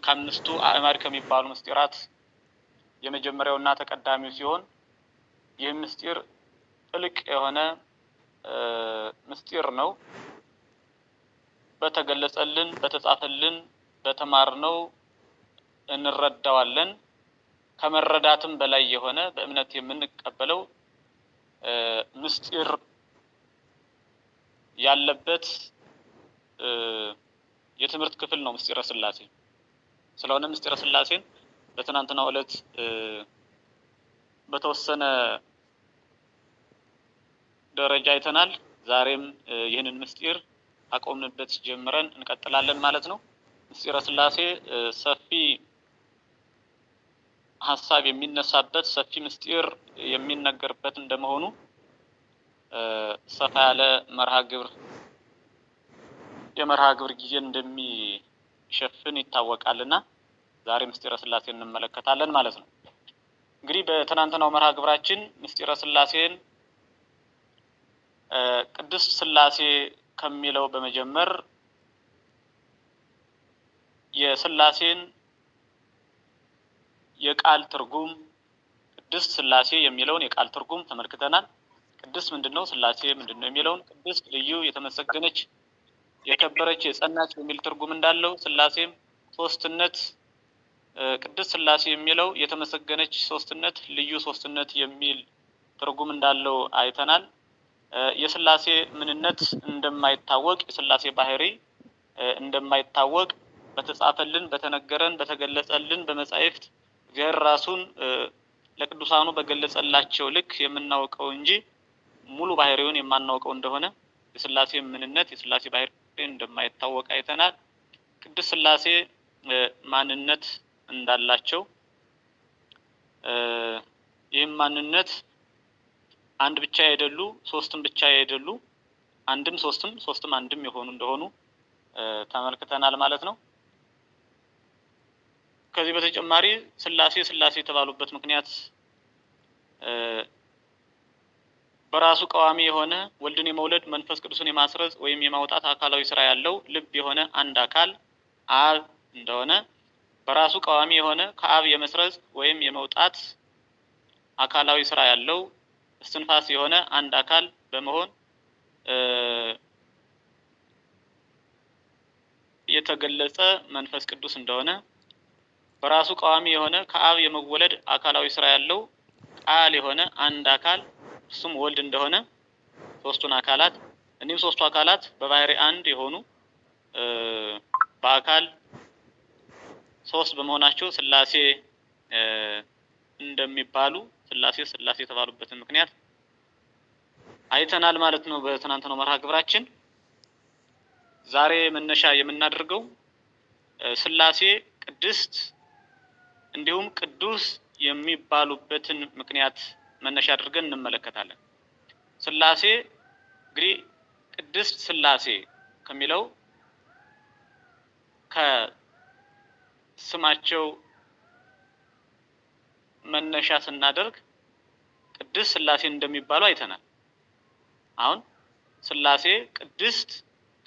ከአምስቱ አእማድ ከሚባሉ ምስጢራት የመጀመሪያውና ተቀዳሚው ሲሆን ይህ ምስጢር ጥልቅ የሆነ ምስጢር ነው። በተገለጸልን፣ በተጻፈልን፣ በተማርነው እንረዳዋለን። ከመረዳትም በላይ የሆነ በእምነት የምንቀበለው ምስጢር ያለበት የትምህርት ክፍል ነው ምስጢረ ሥላሴ። ስለሆነ ምስጢረ ሥላሴን በትናንትናው ዕለት በተወሰነ ደረጃ አይተናል። ዛሬም ይህንን ምስጢር አቆምንበት ጀምረን እንቀጥላለን ማለት ነው። ምስጢረ ሥላሴ ሰፊ ሀሳብ የሚነሳበት ሰፊ ምስጢር የሚነገርበት እንደመሆኑ ሰፋ ያለ የመርሃ ግብር ጊዜን እንደሚሸፍን ይታወቃልና ዛሬ ምስጢረ ሥላሴን እንመለከታለን ማለት ነው። እንግዲህ በትናንትናው መርሃ ግብራችን ምስጢረ ሥላሴን ቅድስት ሥላሴ ከሚለው በመጀመር የሥላሴን የቃል ትርጉም ቅድስት ሥላሴ የሚለውን የቃል ትርጉም ተመልክተናል። ቅድስት ምንድነው? ሥላሴ ምንድነው? የሚለውን ቅድስት ልዩ፣ የተመሰገነች፣ የከበረች፣ የጸናች የሚል ትርጉም እንዳለው ሥላሴም ሶስትነት ቅድስት ሥላሴ የሚለው የተመሰገነች ሶስትነት፣ ልዩ ሶስትነት የሚል ትርጉም እንዳለው አይተናል። የሥላሴ ምንነት እንደማይታወቅ፣ የሥላሴ ባህሪ እንደማይታወቅ በተጻፈልን፣ በተነገረን፣ በተገለጸልን በመጻሕፍት እግዚአብሔር ራሱን ለቅዱሳኑ በገለጸላቸው ልክ የምናውቀው እንጂ ሙሉ ባህሪውን የማናውቀው እንደሆነ የሥላሴ ምንነት፣ የሥላሴ ባህሪ እንደማይታወቅ አይተናል። ቅድስት ሥላሴ ማንነት እንዳላቸው ይህም ማንነት አንድ ብቻ አይደሉ፣ ሶስትም ብቻ አይደሉ፣ አንድም ሶስትም ሶስትም አንድም የሆኑ እንደሆኑ ተመልክተናል ማለት ነው። ከዚህ በተጨማሪ ሥላሴ የተባሉበት ምክንያት በራሱ ቀዋሚ የሆነ ወልድን የመውለድ መንፈስ ቅዱስን የማስረጽ ወይም የማውጣት አካላዊ ስራ ያለው ልብ የሆነ አንድ አካል አብ እንደሆነ፣ በራሱ ቀዋሚ የሆነ ከአብ የመስረጽ ወይም የመውጣት አካላዊ ስራ ያለው እስትንፋስ የሆነ አንድ አካል በመሆን የተገለጸ መንፈስ ቅዱስ እንደሆነ፣ በራሱ ቀዋሚ የሆነ ከአብ የመወለድ አካላዊ ስራ ያለው ቃል የሆነ አንድ አካል እሱም ወልድ እንደሆነ፣ ሶስቱን አካላት እኒህም ሶስቱ አካላት በባህሪ አንድ የሆኑ በአካል ሶስት በመሆናቸው ሥላሴ እንደሚባሉ ሥላሴ የተባሉበትን ምክንያት አይተናል ማለት ነው በትናንትናው መርሃ ግብራችን። ዛሬ መነሻ የምናደርገው ሥላሴ ቅድስት እንዲሁም ቅዱስ የሚባሉበትን ምክንያት መነሻ አድርገን እንመለከታለን። ሥላሴ እንግዲህ ቅድስት ሥላሴ ከሚለው ከስማቸው መነሻ ስናደርግ ቅድስት ሥላሴ እንደሚባሉ አይተናል። አሁን ሥላሴ ቅድስት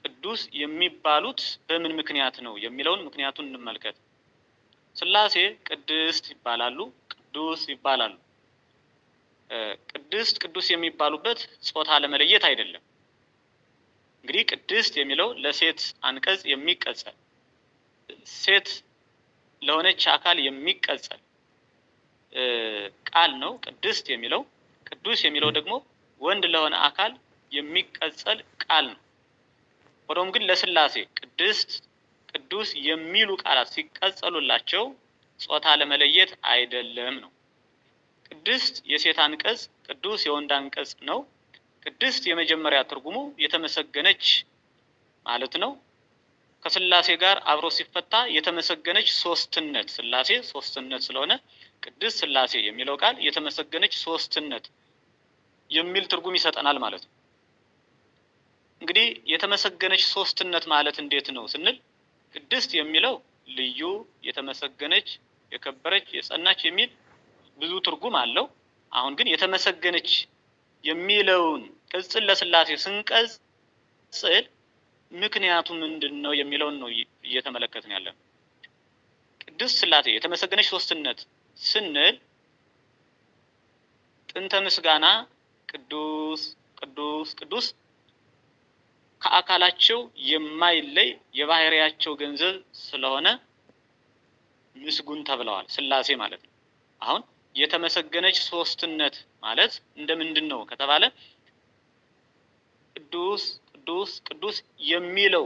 ቅዱስ የሚባሉት በምን ምክንያት ነው የሚለውን ምክንያቱን እንመልከት። ሥላሴ ቅድስት ይባላሉ፣ ቅዱስ ይባላሉ። ቅድስት ቅዱስ የሚባሉበት ጾታ ለመለየት አይደለም። እንግዲህ ቅድስት የሚለው ለሴት አንቀጽ የሚቀጸል ሴት ለሆነች አካል የሚቀጸል ቃል ነው ቅድስት የሚለው። ቅዱስ የሚለው ደግሞ ወንድ ለሆነ አካል የሚቀጸል ቃል ነው። ሆኖም ግን ለሥላሴ ቅድስት ቅዱስ የሚሉ ቃላት ሲቀጸሉላቸው ጾታ ለመለየት አይደለም ነው። ቅድስት የሴት አንቀጽ፣ ቅዱስ የወንድ አንቀጽ ነው። ቅድስት የመጀመሪያ ትርጉሙ የተመሰገነች ማለት ነው። ከሥላሴ ጋር አብሮ ሲፈታ የተመሰገነች ሶስትነት፣ ሥላሴ ሶስትነት ስለሆነ ቅድስት ሥላሴ የሚለው ቃል የተመሰገነች ሶስትነት የሚል ትርጉም ይሰጠናል ማለት ነው። እንግዲህ የተመሰገነች ሶስትነት ማለት እንዴት ነው ስንል ቅድስት የሚለው ልዩ፣ የተመሰገነች፣ የከበረች፣ የጸናች የሚል ብዙ ትርጉም አለው። አሁን ግን የተመሰገነች የሚለውን ቅጽል ለሥላሴ ስንቀጽል ምክንያቱ ምንድነው የሚለውን ነው እየተመለከትን ያለን። ቅድስት ሥላሴ የተመሰገነች ሶስትነት ስንል ጥንተ ምስጋና ቅዱስ ቅዱስ ቅዱስ ከአካላቸው የማይለይ የባህሪያቸው ገንዘብ ስለሆነ ምስጉን ተብለዋል ሥላሴ ማለት ነው። አሁን የተመሰገነች ሶስትነት ማለት እንደምንድነው ከተባለ ቅዱስ ቅዱስ ቅዱስ የሚለው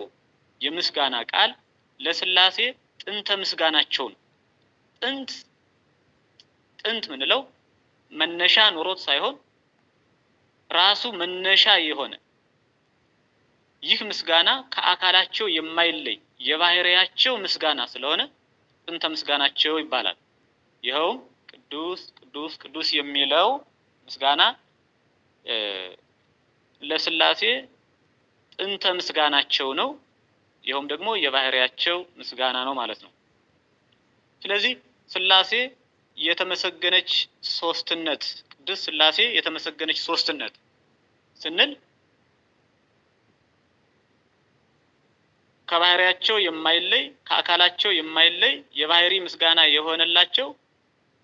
የምስጋና ቃል ለሥላሴ ጥንተ ምስጋናቸው ነው። ጥንት ምንለው መነሻ ኖሮት ሳይሆን ራሱ መነሻ የሆነ ይህ ምስጋና ከአካላቸው የማይለይ የባህሪያቸው ምስጋና ስለሆነ ጥንተ ምስጋናቸው ይባላል። ይኸውም ቅዱስ ቅዱስ ቅዱስ የሚለው ምስጋና ለሥላሴ ጥንተ ምስጋናቸው ነው። ይኸውም ደግሞ የባህሪያቸው ምስጋና ነው ማለት ነው። ስለዚህ ሥላሴ የተመሰገነች ሶስትነት ቅድስት ሥላሴ የተመሰገነች ሶስትነት ስንል ከባህሪያቸው የማይለይ ከአካላቸው የማይለይ የባህሪ ምስጋና የሆነላቸው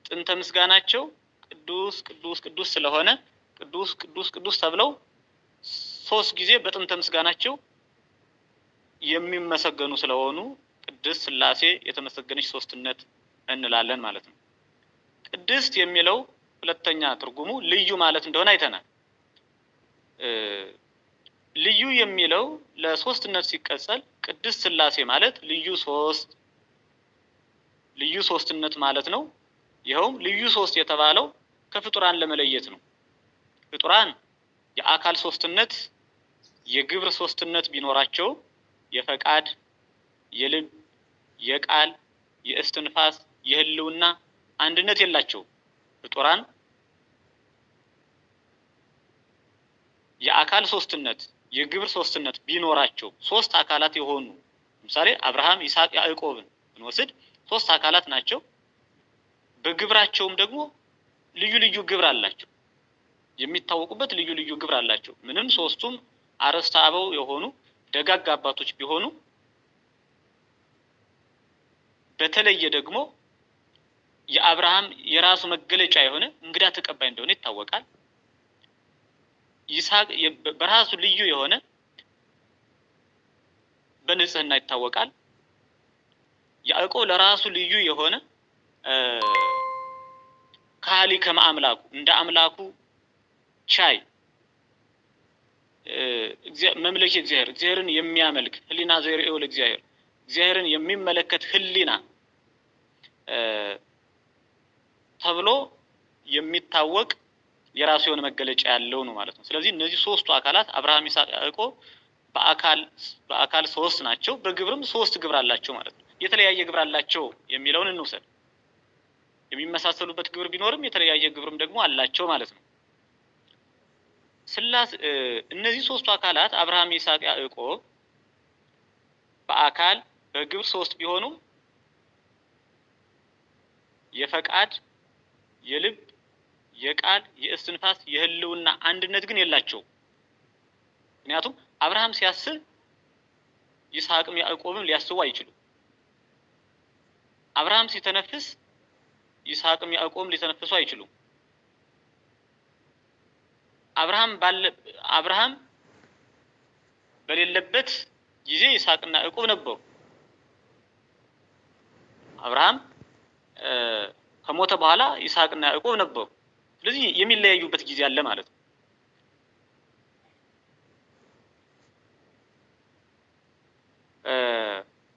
ጥንተ ምስጋናቸው ቅዱስ ቅዱስ ቅዱስ ስለሆነ ቅዱስ ቅዱስ ቅዱስ ተብለው ሶስት ጊዜ በጥንተ ምስጋናቸው የሚመሰገኑ ስለሆኑ ቅድስት ሥላሴ የተመሰገነች ሶስትነት እንላለን ማለት ነው። ቅድስት የሚለው ሁለተኛ ትርጉሙ ልዩ ማለት እንደሆነ አይተናል። ልዩ የሚለው ለሶስትነት ሲቀጸል ቅድስት ሥላሴ ማለት ልዩ ሶስትነት ማለት ነው። ይኸውም ልዩ ሶስት የተባለው ከፍጡራን ለመለየት ነው። ፍጡራን የአካል ሶስትነት የግብር ሶስትነት ቢኖራቸው የፈቃድ የልብ የቃል የእስትንፋስ የህልውና አንድነት የላቸው። ፍጡራን የአካል ሶስትነት የግብር ሶስትነት ቢኖራቸው ሶስት አካላት የሆኑ ለምሳሌ አብርሃም ይስሐቅ ያዕቆብን እንወስድ ሶስት አካላት ናቸው። በግብራቸውም ደግሞ ልዩ ልዩ ግብር አላቸው። የሚታወቁበት ልዩ ልዩ ግብር አላቸው። ምንም ሶስቱም አርዕስተ አበው የሆኑ ደጋግ አባቶች ቢሆኑ በተለየ ደግሞ የአብርሃም የራሱ መገለጫ የሆነ እንግዳ ተቀባይ እንደሆነ ይታወቃል። ይስሐቅ በራሱ ልዩ የሆነ በንጽህና ይታወቃል። ያዕቆብ ለራሱ ልዩ የሆነ ካሊ ከማምላኩ እንደ አምላኩ ቻይ መምለክ እግዚአብሔርን የሚያመልክ ህሊና ዘርኤው እግዚአብሔርን የሚመለከት ህሊና ተብሎ የሚታወቅ የራሱ የሆነ መገለጫ ያለው ነው ማለት ነው። ስለዚህ እነዚህ ሶስቱ አካላት አብርሃም ይስሐቅ ያዕቆብ በአካል ሶስት ናቸው። በግብርም ሶስት ግብር አላቸው ማለት ነው። የተለያየ ግብር አላቸው የሚለውን እንውሰድ። የሚመሳሰሉበት ግብር ቢኖርም የተለያየ ግብርም ደግሞ አላቸው ማለት ነው። ሥላሴ እነዚህ ሶስቱ አካላት አብርሃም ይስሐቅ ያዕቆብ በአካል በግብር ሶስት ቢሆኑም የፈቃድ የልብ የቃል የእስትንፋስ የህልውና አንድነት ግን የላቸው። ምክንያቱም አብርሃም ሲያስብ ይስሐቅም ያዕቆብም ሊያስቡ አይችሉም። አብርሃም ሲተነፍስ ይስሐቅም ያዕቆብም ሊተነፍሱ አይችሉም። አብርሃም በሌለበት ጊዜ ይስሐቅና ያዕቆብ ነበሩ። አብርሃም ከሞተ በኋላ ይስሐቅና ያዕቆብ ነበሩ። ስለዚህ የሚለያዩበት ጊዜ አለ ማለት ነው።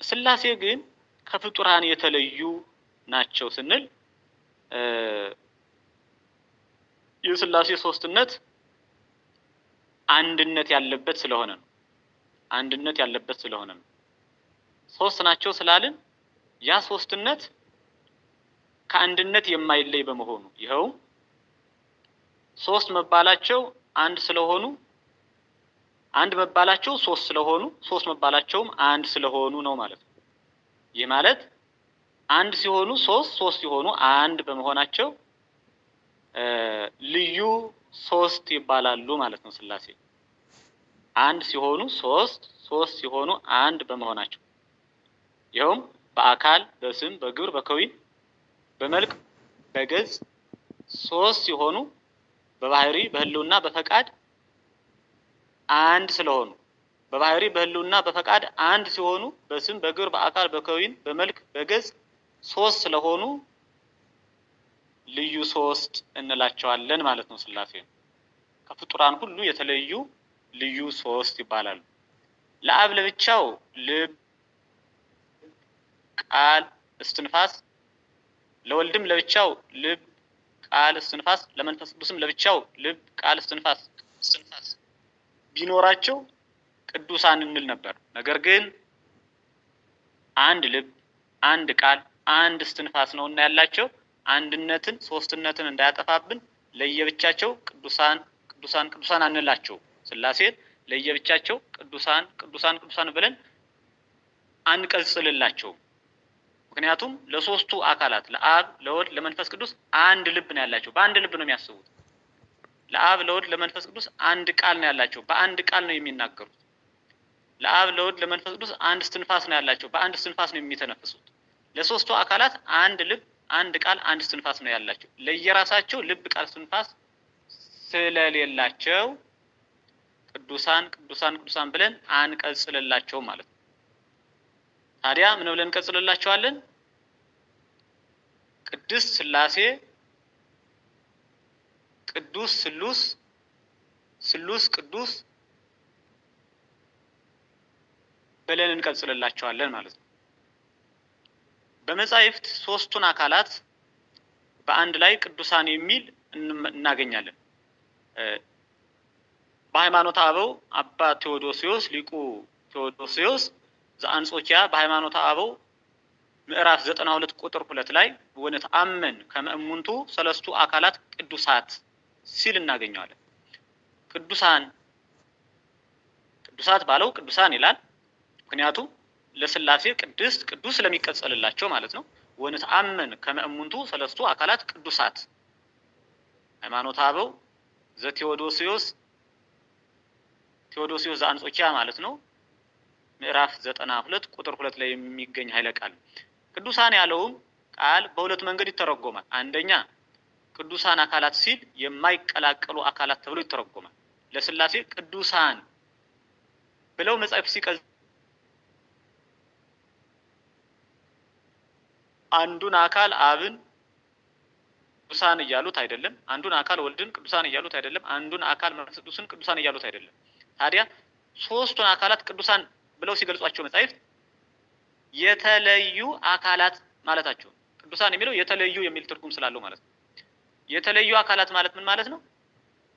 ሥላሴ ግን ከፍጡራን የተለዩ ናቸው ስንል የሥላሴ ሶስትነት አንድነት ያለበት ስለሆነ ነው። አንድነት ያለበት ስለሆነ ነው። ሶስት ናቸው ስላልን ያ ሶስትነት ከአንድነት የማይለይ በመሆኑ ይኸው ሶስት መባላቸው አንድ ስለሆኑ አንድ መባላቸው ሶስት ስለሆኑ ሶስት መባላቸውም አንድ ስለሆኑ ነው ማለት ነው። ይህ ማለት አንድ ሲሆኑ ሶስት ሶስት ሲሆኑ አንድ በመሆናቸው ልዩ ሶስት ይባላሉ ማለት ነው ሥላሴ። አንድ ሲሆኑ ሶስት፣ ሶስት ሲሆኑ አንድ በመሆናቸው ይኸውም በአካል በስም በግብር በከዊን በመልክ በገጽ ሶስት ሲሆኑ በባህሪ በህልውና በፈቃድ አንድ ስለሆኑ በባህሪ በህልውና በፈቃድ አንድ ሲሆኑ በስም በግብር በአካል በከዊን በመልክ በገጽ ሶስት ስለሆኑ ልዩ ሶስት እንላቸዋለን ማለት ነው። ሥላሴ ከፍጡራን ሁሉ የተለዩ ልዩ ሶስት ይባላሉ። ለአብ ለብቻው ልብ፣ ቃል፣ እስትንፋስ፣ ለወልድም ለብቻው ልብ፣ ቃል፣ እስትንፋስ፣ ለመንፈስ ቅዱስም ለብቻው ልብ፣ ቃል፣ እስትንፋስ ቢኖራቸው ቅዱሳን እንል ነበር። ነገር ግን አንድ ልብ፣ አንድ ቃል፣ አንድ እስትንፋስ ነውና ያላቸው አንድነትን ሶስትነትን እንዳያጠፋብን ለየብቻቸው ቅዱሳን ቅዱሳን ቅዱሳን አንላቸው። ሥላሴን ለየብቻቸው ቅዱሳን ቅዱሳን ቅዱሳን ብለን አንቀጽልላቸው። ምክንያቱም ለሶስቱ አካላት ለአብ ለወልድ ለመንፈስ ቅዱስ አንድ ልብ ነው ያላቸው። በአንድ ልብ ነው የሚያስቡት። ለአብ ለወልድ ለመንፈስ ቅዱስ አንድ ቃል ነው ያላቸው። በአንድ ቃል ነው የሚናገሩት። ለአብ ለወልድ ለመንፈስ ቅዱስ አንድ እስትንፋስ ነው ያላቸው። በአንድ እስትንፋስ ነው የሚተነፍሱት። ለሶስቱ አካላት አንድ ልብ፣ አንድ ቃል፣ አንድ እስትንፋስ ነው ያላቸው። ለየራሳቸው ልብ፣ ቃል፣ እስትንፋስ ስለሌላቸው ቅዱሳን ቅዱሳን ቅዱሳን ብለን አንቀጽልላቸው ማለት ነው። ታዲያ ምን ብለን እንቀጽልላቸዋለን? ቅድስት ሥላሴ፣ ቅዱስ ስሉስ፣ ስሉስ ቅዱስ ብለን እንቀጽልላቸዋለን ማለት ነው። በመጻሕፍት ሶስቱን አካላት በአንድ ላይ ቅዱሳን የሚል እናገኛለን። በሃይማኖተ አበው አባ ቴዎዶሲዮስ ሊቁ ቴዎዶሲዮስ ዘአንጾኪያ በሃይማኖተ አበው ምዕራፍ 92 ቁጥር 2 ላይ ወነተአመን ከመ እሙንቱ ሰለስቱ አካላት ቅዱሳት ሲል እናገኘዋለን። ቅዱሳን ቅዱሳት ባለው ቅዱሳን ይላል። ምክንያቱም ለሥላሴ ቅድስት ቅዱስ ስለሚቀጸልላቸው ማለት ነው። ወነተአመን ከመ እሙንቱ ሰለስቱ አካላት ቅዱሳት ሃይማኖተ አበው ዘቴዎዶሲዮስ ቴዎዶሲዮስ ዘአንጾኪያ ማለት ነው። ምዕራፍ 92 ቁጥር 2 ላይ የሚገኝ ኃይለ ቃል። ቅዱሳን ያለውም ቃል በሁለት መንገድ ይተረጎማል። አንደኛ ቅዱሳን አካላት ሲል የማይቀላቀሉ አካላት ተብሎ ይተረጎማል። ለሥላሴ ቅዱሳን ብለው መጻሕፍት ሲቀጽ አንዱን አካል አብን ቅዱሳን እያሉት አይደለም። አንዱን አካል ወልድን ቅዱሳን እያሉት አይደለም። አንዱን አካል መንፈስ ቅዱስን ቅዱሳን እያሉት አይደለም። ታዲያ ሶስቱን አካላት ቅዱሳን ብለው ሲገልጿቸው መጻሕፍት የተለዩ አካላት ማለታቸው። ቅዱሳን የሚለው የተለዩ የሚል ትርጉም ስላለው ማለት ነው። የተለዩ አካላት ማለት ምን ማለት ነው?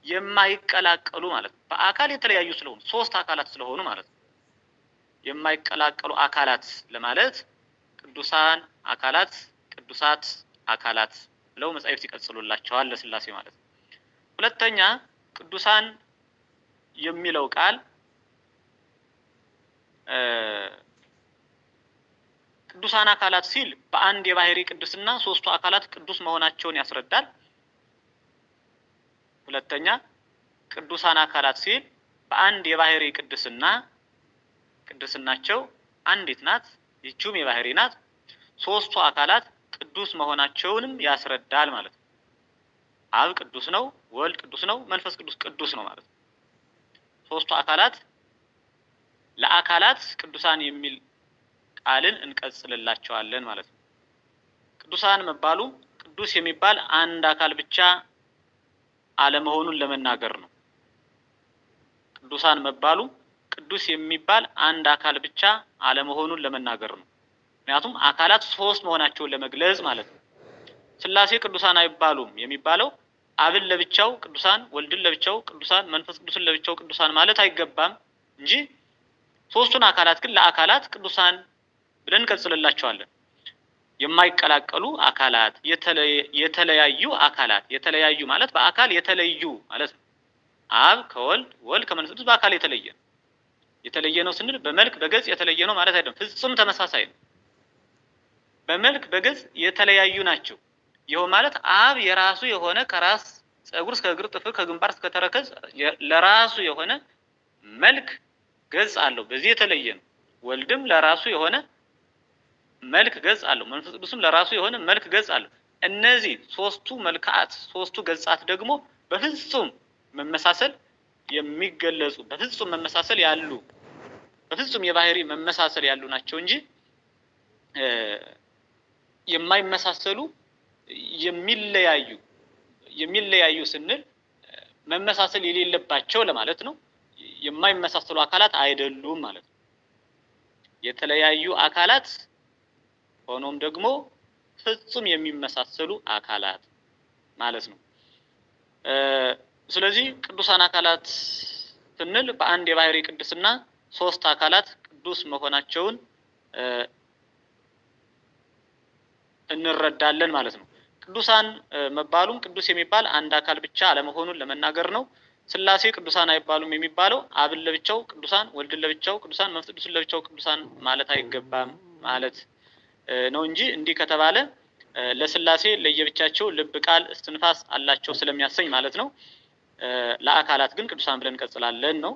የማይቀላቀሉ ማለት ነው። በአካል የተለያዩ ስለሆኑ ሶስት አካላት ስለሆኑ ማለት ነው። የማይቀላቀሉ አካላት ለማለት ቅዱሳን አካላት፣ ቅዱሳት አካላት ብለው መጻሕፍት ይቀጽሉላቸዋል ለሥላሴ ማለት ነው። ሁለተኛ ቅዱሳን የሚለው ቃል ቅዱሳን አካላት ሲል በአንድ የባህሪ ቅድስና ሶስቱ አካላት ቅዱስ መሆናቸውን ያስረዳል። ሁለተኛ ቅዱሳን አካላት ሲል በአንድ የባህሪ ቅድስና ቅድስናቸው አንዲት ናት፣ ይህችም የባህሪ ናት። ሶስቱ አካላት ቅዱስ መሆናቸውንም ያስረዳል ማለት ነው። አብ ቅዱስ ነው፣ ወልድ ቅዱስ ነው፣ መንፈስ ቅዱስ ቅዱስ ነው ማለት ነው። ሶስቱ አካላት ለአካላት ቅዱሳን የሚል ቃልን እንቀጽልላቸዋለን ማለት ነው። ቅዱሳን መባሉ ቅዱስ የሚባል አንድ አካል ብቻ አለመሆኑን ለመናገር ነው። ቅዱሳን መባሉ ቅዱስ የሚባል አንድ አካል ብቻ አለመሆኑን ለመናገር ነው። ምክንያቱም አካላት ሶስት መሆናቸውን ለመግለጽ ማለት ነው። ሥላሴ ቅዱሳን አይባሉም የሚባለው አብን ለብቻው ቅዱሳን፣ ወልድን ለብቻው ቅዱሳን፣ መንፈስ ቅዱስን ለብቻው ቅዱሳን ማለት አይገባም እንጂ ሶስቱን አካላት ግን ለአካላት ቅዱሳን ብለን እንቀጽልላቸዋለን። የማይቀላቀሉ አካላት፣ የተለያዩ አካላት፣ የተለያዩ ማለት በአካል የተለዩ ማለት ነው። አብ ከወልድ፣ ወልድ ከመንፈስ ቅዱስ በአካል የተለየ ነው። የተለየ ነው ስንል በመልክ በገጽ የተለየ ነው ማለት አይደለም። ፍጹም ተመሳሳይ ነው። በመልክ በገጽ የተለያዩ ናቸው። ይኸው ማለት አብ የራሱ የሆነ ከራስ ፀጉር እስከ እግር ጥፍር ከግንባር እስከ ተረከዝ ለራሱ የሆነ መልክ ገጽ አለው። በዚህ የተለየ ነው። ወልድም ለራሱ የሆነ መልክ ገጽ አለው። መንፈስ ቅዱስም ለራሱ የሆነ መልክ ገጽ አለው። እነዚህ ሶስቱ መልክዓት ሶስቱ ገጻት ደግሞ በፍጹም መመሳሰል የሚገለጹ በፍጹም መመሳሰል ያሉ በፍጹም የባህሪ መመሳሰል ያሉ ናቸው እንጂ የማይመሳሰሉ የሚለያዩ ስንል መመሳሰል የሌለባቸው ለማለት ነው። የማይመሳሰሉ አካላት አይደሉም ማለት ነው። የተለያዩ አካላት ሆኖም ደግሞ ፍጹም የሚመሳሰሉ አካላት ማለት ነው። ስለዚህ ቅዱሳን አካላት ስንል በአንድ የባህሪ ቅድስና ሶስት አካላት ቅዱስ መሆናቸውን እንረዳለን ማለት ነው። ቅዱሳን መባሉም ቅዱስ የሚባል አንድ አካል ብቻ አለመሆኑን ለመናገር ነው። ሥላሴ ቅዱሳን አይባሉም የሚባለው አብን ለብቻው ቅዱሳን፣ ወልድን ለብቻው ቅዱሳን፣ መንፈስ ቅዱስን ለብቻው ቅዱሳን ማለት አይገባም ማለት ነው እንጂ እንዲህ ከተባለ ለሥላሴ ለየብቻቸው ልብ፣ ቃል፣ እስትንፋስ አላቸው ስለሚያሰኝ ማለት ነው። ለአካላት ግን ቅዱሳን ብለን እንቀጽላለን ነው።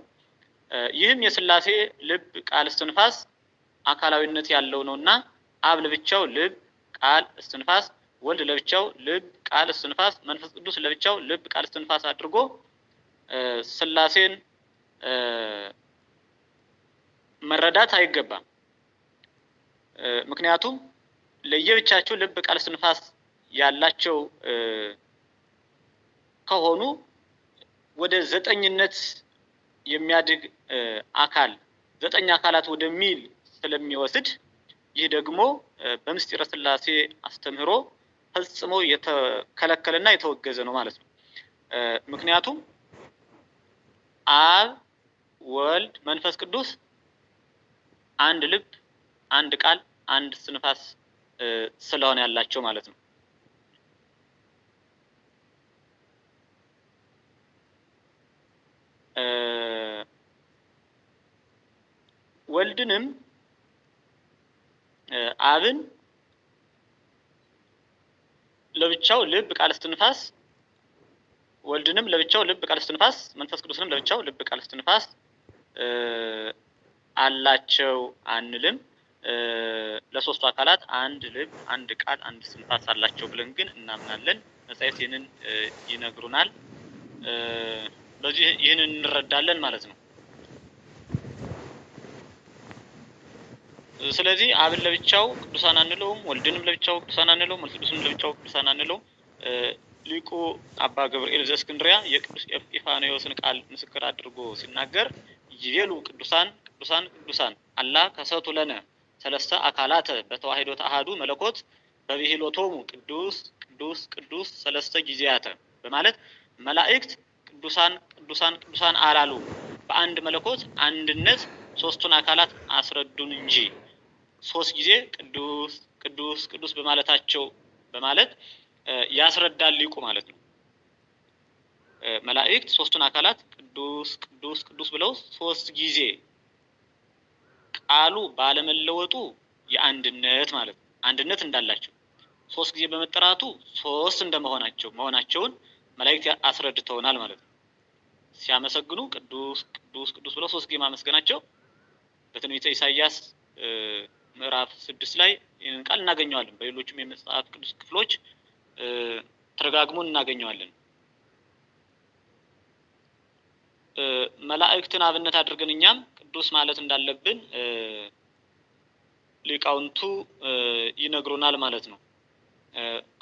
ይህም የሥላሴ ልብ፣ ቃል፣ እስትንፋስ አካላዊነት ያለው ነውና አብ ለብቻው ልብ፣ ቃል፣ እስትንፋስ፣ ወልድ ለብቻው ልብ፣ ቃል፣ እስትንፋስ፣ መንፈስ ቅዱስ ለብቻው ልብ፣ ቃል፣ እስትንፋስ አድርጎ ሥላሴን መረዳት አይገባም። ምክንያቱም ለየብቻቸው ልብ፣ ቃል፣ እስትንፋስ ያላቸው ከሆኑ ወደ ዘጠኝነት የሚያድግ አካል ዘጠኝ አካላት ወደሚል ስለሚወስድ ይህ ደግሞ በምስጢረ ሥላሴ አስተምህሮ ፈጽሞ የተከለከለና የተወገዘ ነው ማለት ነው። ምክንያቱም አብ፣ ወልድ፣ መንፈስ ቅዱስ አንድ ልብ፣ አንድ ቃል፣ አንድ እስትንፋስ ስለሆነ ያላቸው ማለት ነው። ወልድንም አብን ለብቻው ልብ፣ ቃል፣ እስትንፋስ፣ ወልድንም ለብቻው ልብ፣ ቃል፣ እስትንፋስ፣ መንፈስ ቅዱስንም ለብቻው ልብ፣ ቃል፣ እስትንፋስ አላቸው አንልም። ለሶስቱ አካላት አንድ ልብ፣ አንድ ቃል፣ አንድ እስትንፋስ አላቸው ብለን ግን እናምናለን። መጻሕፍት ይህንን ይነግሩናል። በዚህ ይህንን እንረዳለን ማለት ነው። ስለዚህ አብን ለብቻው ቅዱሳን አንለውም፣ ወልድንም ለብቻው ቅዱሳን አንለውም፣ መንፈስ ቅዱስንም ለብቻው ቅዱሳን አንለውም። ሊቁ አባ ገብርኤል ዘእስክንድርያ የቅዱስ ኤጲፋንዮስን ቃል ምስክር አድርጎ ሲናገር ይቤሉ ቅዱሳን ቅዱሳን ቅዱሳን አላ ከሰቱ ለነ ሰለስተ አካላተ በተዋሕዶ ተአሐዱ መለኮት በብሂሎቶሙ ቅዱስ ቅዱስ ቅዱስ ሰለስተ ጊዜያተ በማለት መላእክት ቅዱሳን ቅዱሳን ቅዱሳን አላሉ፣ በአንድ መለኮት አንድነት ሶስቱን አካላት አስረዱን እንጂ ሶስት ጊዜ ቅዱስ ቅዱስ ቅዱስ በማለታቸው በማለት ያስረዳል ሊቁ ማለት ነው። መላእክት ሶስቱን አካላት ቅዱስ ቅዱስ ቅዱስ ብለው ሶስት ጊዜ ቃሉ ባለመለወጡ የአንድነት ማለት ነው አንድነት እንዳላቸው ሶስት ጊዜ በመጠራቱ ሶስት መሆናቸውን መላእክት አስረድተውናል ማለት ነው። ሲያመሰግኑ ቅዱስ ቅዱስ ቅዱስ ብለው ሶስት ጊዜ ማመስገናቸው በትንቢተ ኢሳይያስ ምዕራፍ 6 ላይ ይህንን ቃል እናገኘዋለን። በሌሎችም የመጽሐፍ ቅዱስ ክፍሎች ተረጋግሞ እናገኘዋለን። መላእክትን አብነት አድርገን እኛም ቅዱስ ማለት እንዳለብን ሊቃውንቱ ይነግሩናል ማለት ነው።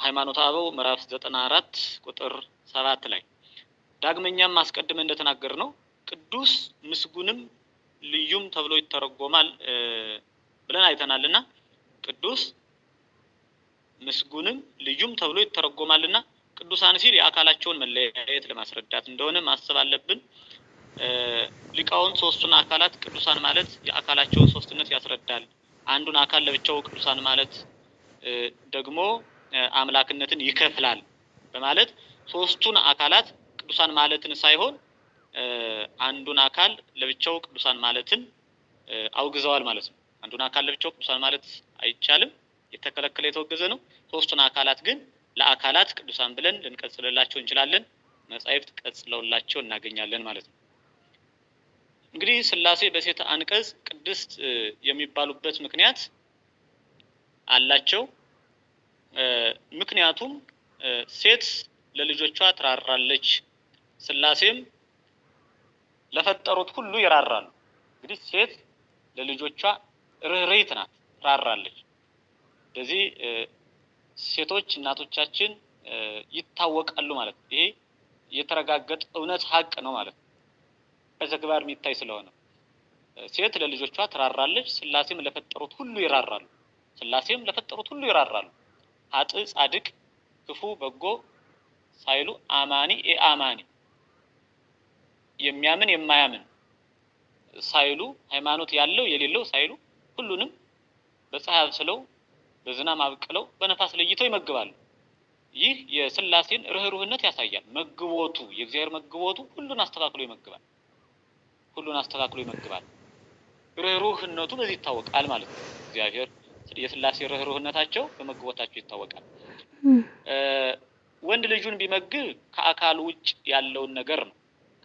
ሃይማኖተ አበው ምዕራፍ 94 ቁጥር 7 ላይ ዳግመኛም አስቀድመን እንደተናገርነው ቅዱስ ምስጉንም ልዩም ተብሎ ይተረጎማል ብለን አይተናልና ቅዱስ ምስጉንም ልዩም ተብሎ ይተረጎማልና ቅዱሳን ሲል የአካላቸውን መለያየት ለማስረዳት እንደሆነ ማሰብ አለብን። ሊቃውንት ሶስቱን አካላት ቅዱሳን ማለት የአካላቸውን ሶስትነት ያስረዳል። አንዱን አካል ለብቻው ቅዱሳን ማለት ደግሞ አምላክነትን ይከፍላል በማለት ሶስቱን አካላት ቅዱሳን ማለትን ሳይሆን አንዱን አካል ለብቻው ቅዱሳን ማለትን አውግዘዋል ማለት ነው። አንዱን አካል ለብቻው ቅዱሳን ማለት አይቻልም፣ የተከለከለ የተወገዘ ነው። ሶስቱን አካላት ግን ለአካላት ቅዱሳን ብለን ልንቀጽልላቸው እንችላለን። መጻሕፍት ቀጽለውላቸው እናገኛለን ማለት ነው። እንግዲህ ሥላሴ በሴት አንቀጽ ቅድስት የሚባሉበት ምክንያት አላቸው። ምክንያቱም ሴት ለልጆቿ ትራራለች፣ ሥላሴም ለፈጠሩት ሁሉ ይራራሉ። እንግዲህ ሴት ለልጆቿ ርህርህት ናት፣ ትራራለች። ስለዚህ ሴቶች እናቶቻችን ይታወቃሉ ማለት ነው። ይሄ የተረጋገጠ እውነት ሀቅ ነው ማለት ነው። በተግባር የሚታይ ስለሆነ ሴት ለልጆቿ ትራራለች፣ ሥላሴም ለፈጠሩት ሁሉ ይራራሉ። ሥላሴም ለፈጠሩት ሁሉ ይራራሉ። ኃጥእ ጻድቅ፣ ክፉ በጎ ሳይሉ አማኒ ኢአማኒ፣ የሚያምን የማያምን ሳይሉ፣ ሃይማኖት ያለው የሌለው ሳይሉ ሁሉንም በፀሐይ አብስለው በዝናብ አብቅለው በነፋስ ለይተው ይመግባሉ። ይህ የሥላሴን ርህሩህነት ያሳያል። መግቦቱ የእግዚአብሔር መግቦቱ ሁሉን አስተካክሎ ይመግባል። ሁሉን አስተካክሎ ይመግባል። ርህሩህነቱ በዚህ ይታወቃል ማለት ነው። እግዚአብሔር የሥላሴ ርህሩህነታቸው በመግቦታቸው ይታወቃል። ወንድ ልጁን ቢመግብ ከአካሉ ውጭ ያለውን ነገር ነው።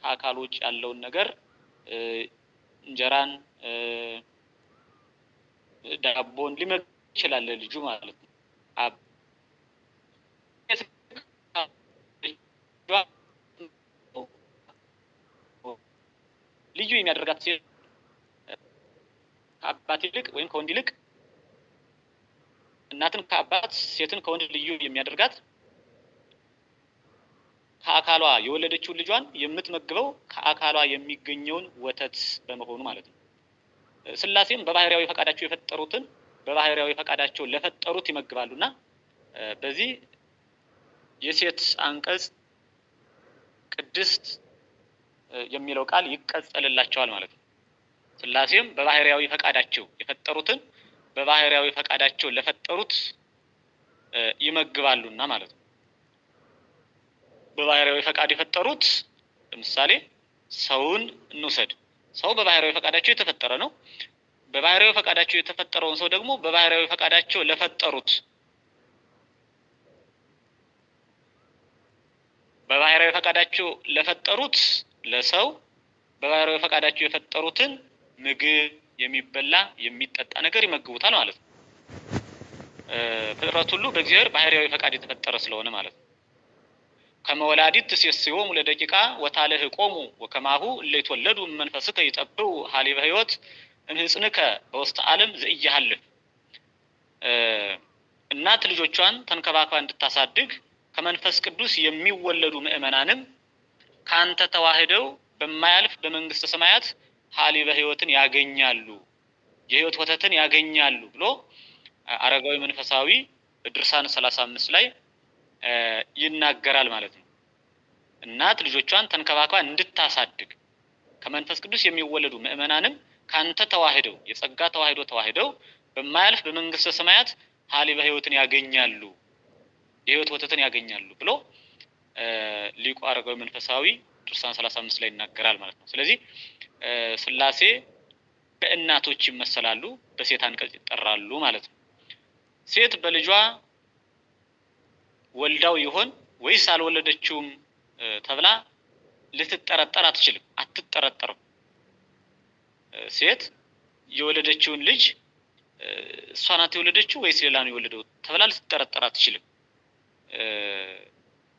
ከአካሉ ውጭ ያለውን ነገር እንጀራን ዳቦን ሊመግብ ይችላል ልጁ ማለት ነው። ልዩ የሚያደርጋት ሴት ከአባት ይልቅ ወይም ከወንድ ይልቅ እናትን ከአባት ሴትን ከወንድ ልዩ የሚያደርጋት ከአካሏ የወለደችውን ልጇን የምትመግበው ከአካሏ የሚገኘውን ወተት በመሆኑ ማለት ነው። ሥላሴም በባህሪያዊ ፈቃዳቸው የፈጠሩትን በባህሪያዊ ፈቃዳቸው ለፈጠሩት ይመግባሉና በዚህ የሴት አንቀጽ ቅድስት የሚለው ቃል ይቀጸልላቸዋል ማለት ነው። ሥላሴም በባህሪያዊ ፈቃዳቸው የፈጠሩትን በባህሪያዊ ፈቃዳቸው ለፈጠሩት ይመግባሉና ማለት ነው። በባህሪያዊ ፈቃድ የፈጠሩት ለምሳሌ ሰውን እንውሰድ። ሰው በባህሪያዊ ፈቃዳቸው የተፈጠረ ነው። በባህሪያዊ ፈቃዳቸው የተፈጠረውን ሰው ደግሞ በባህሪያዊ ፈቃዳቸው ለፈጠሩት በባህሪያዊ ፈቃዳቸው ለፈጠሩት ለሰው በባህሪያዊ ፈቃዳቸው የፈጠሩትን ምግብ የሚበላ የሚጠጣ ነገር ይመግቡታል ማለት ነው። ፍጥረት ሁሉ በእግዚአብሔር ባህሪያዊ ፈቃድ የተፈጠረ ስለሆነ ማለት ነው። ከመወላዲት ትሴስዮሙ ለደቂቃ ወታልህቆሙ ወከማሁ እለ ይትወለዱ እመንፈስከ ይጠብኡ ሀሊበ ሕይወት እምህጽንከ በውስተ ዓለም ዘኢያሃልፍ። እናት ልጆቿን ተንከባክባ እንድታሳድግ ከመንፈስ ቅዱስ የሚወለዱ ምእመናንም ካንተ ተዋህደው በማያልፍ በመንግስተ ሰማያት ሀሊበ ሕይወትን ያገኛሉ፣ የሕይወት ወተትን ያገኛሉ ብሎ አረጋዊ መንፈሳዊ ድርሳን 35 ላይ ይናገራል ማለት ነው። እናት ልጆቿን ተንከባክባ እንድታሳድግ ከመንፈስ ቅዱስ የሚወለዱ ምእመናንም ካንተ ተዋህደው የጸጋ ተዋህዶ ተዋህደው በማያልፍ በመንግስተ ሰማያት ሀሊበ ሕይወትን ያገኛሉ፣ የሕይወት ወተትን ያገኛሉ ብሎ ሊቁ አረጋዊ መንፈሳዊ ድርሳን 35 ላይ ይናገራል ማለት ነው። ስለዚህ ሥላሴ በእናቶች ይመሰላሉ፣ በሴት አንቀጽ ይጠራሉ ማለት ነው። ሴት በልጇ ወልዳው ይሆን ወይስ አልወለደችውም ተብላ ልትጠረጠር አትችልም፣ አትጠረጠርም። ሴት የወለደችውን ልጅ እሷ ናት የወለደችው ወይስ ሌላ ነው የወለደው ተብላ ልትጠረጠር አትችልም።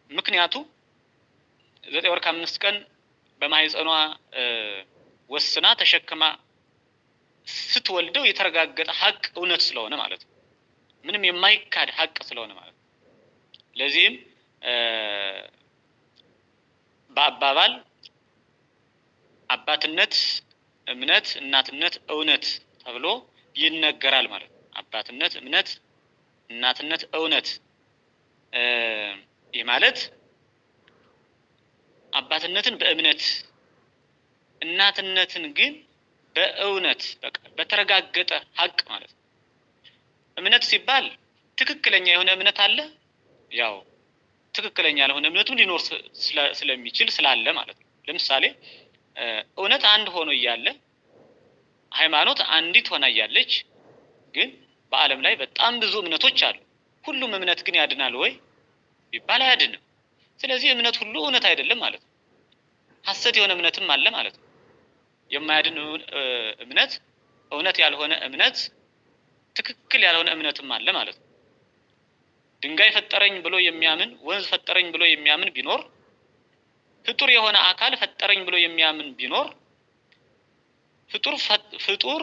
ምክንያቱም 9 ወር ከ5 ቀን በማህፀኗ ወስና ተሸክማ ስትወልደው የተረጋገጠ ሀቅ እውነት ስለሆነ ማለት ነው። ምንም የማይካድ ሀቅ ስለሆነ ማለት ነው። ለዚህም በአባባል አባትነት እምነት፣ እናትነት እውነት ተብሎ ይነገራል ማለት ነው። አባትነት እምነት፣ እናትነት እውነት። ይህ ማለት አባትነትን በእምነት እናትነትን ግን በእውነት በተረጋገጠ ሀቅ ማለት ነው። እምነት ሲባል ትክክለኛ የሆነ እምነት አለ፣ ያው ትክክለኛ ያልሆነ እምነቱም ሊኖር ስለሚችል ስላለ ማለት ነው። ለምሳሌ እውነት አንድ ሆኖ እያለ ሃይማኖት አንዲት ሆና እያለች ግን በዓለም ላይ በጣም ብዙ እምነቶች አሉ። ሁሉም እምነት ግን ያድናል ወይ ቢባል አያድንም። ስለዚህ እምነት ሁሉ እውነት አይደለም ማለት ነው። ሐሰት የሆነ እምነትም አለ ማለት ነው። የማያድን እምነት፣ እውነት ያልሆነ እምነት፣ ትክክል ያልሆነ እምነትም አለ ማለት ነው። ድንጋይ ፈጠረኝ ብሎ የሚያምን ወንዝ ፈጠረኝ ብሎ የሚያምን ቢኖር ፍጡር የሆነ አካል ፈጠረኝ ብሎ የሚያምን ቢኖር ፍጡር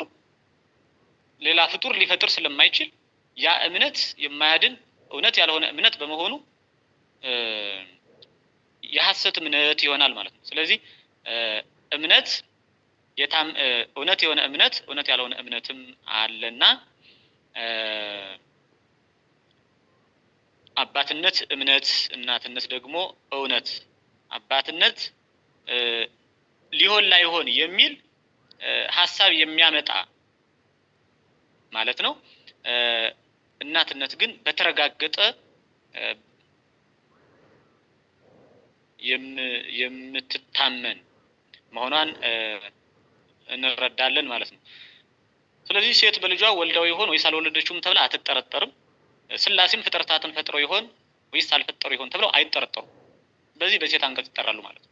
ሌላ ፍጡር ሊፈጥር ስለማይችል ያ እምነት የማያድን እውነት ያልሆነ እምነት በመሆኑ የሐሰት እምነት ይሆናል ማለት ነው። ስለዚህ እምነት እውነት የሆነ እምነት እውነት ያልሆነ እምነትም አለና አባትነት እምነት፣ እናትነት ደግሞ እውነት። አባትነት ሊሆን ላይሆን የሚል ሐሳብ የሚያመጣ ማለት ነው። እናትነት ግን በተረጋገጠ የምትታመን መሆኗን እንረዳለን ማለት ነው። ስለዚህ ሴት በልጇ ወልዳው ይሆን ወይስ አልወለደችውም ተብላ አትጠረጠርም። ስላሴም ፍጥረታትን ፈጥረው ይሆን ወይስ አልፈጠሩ ይሆን ተብለው አይጠረጠሩም። በሴት አንቀጽ ይጠራሉ ማለት ነው።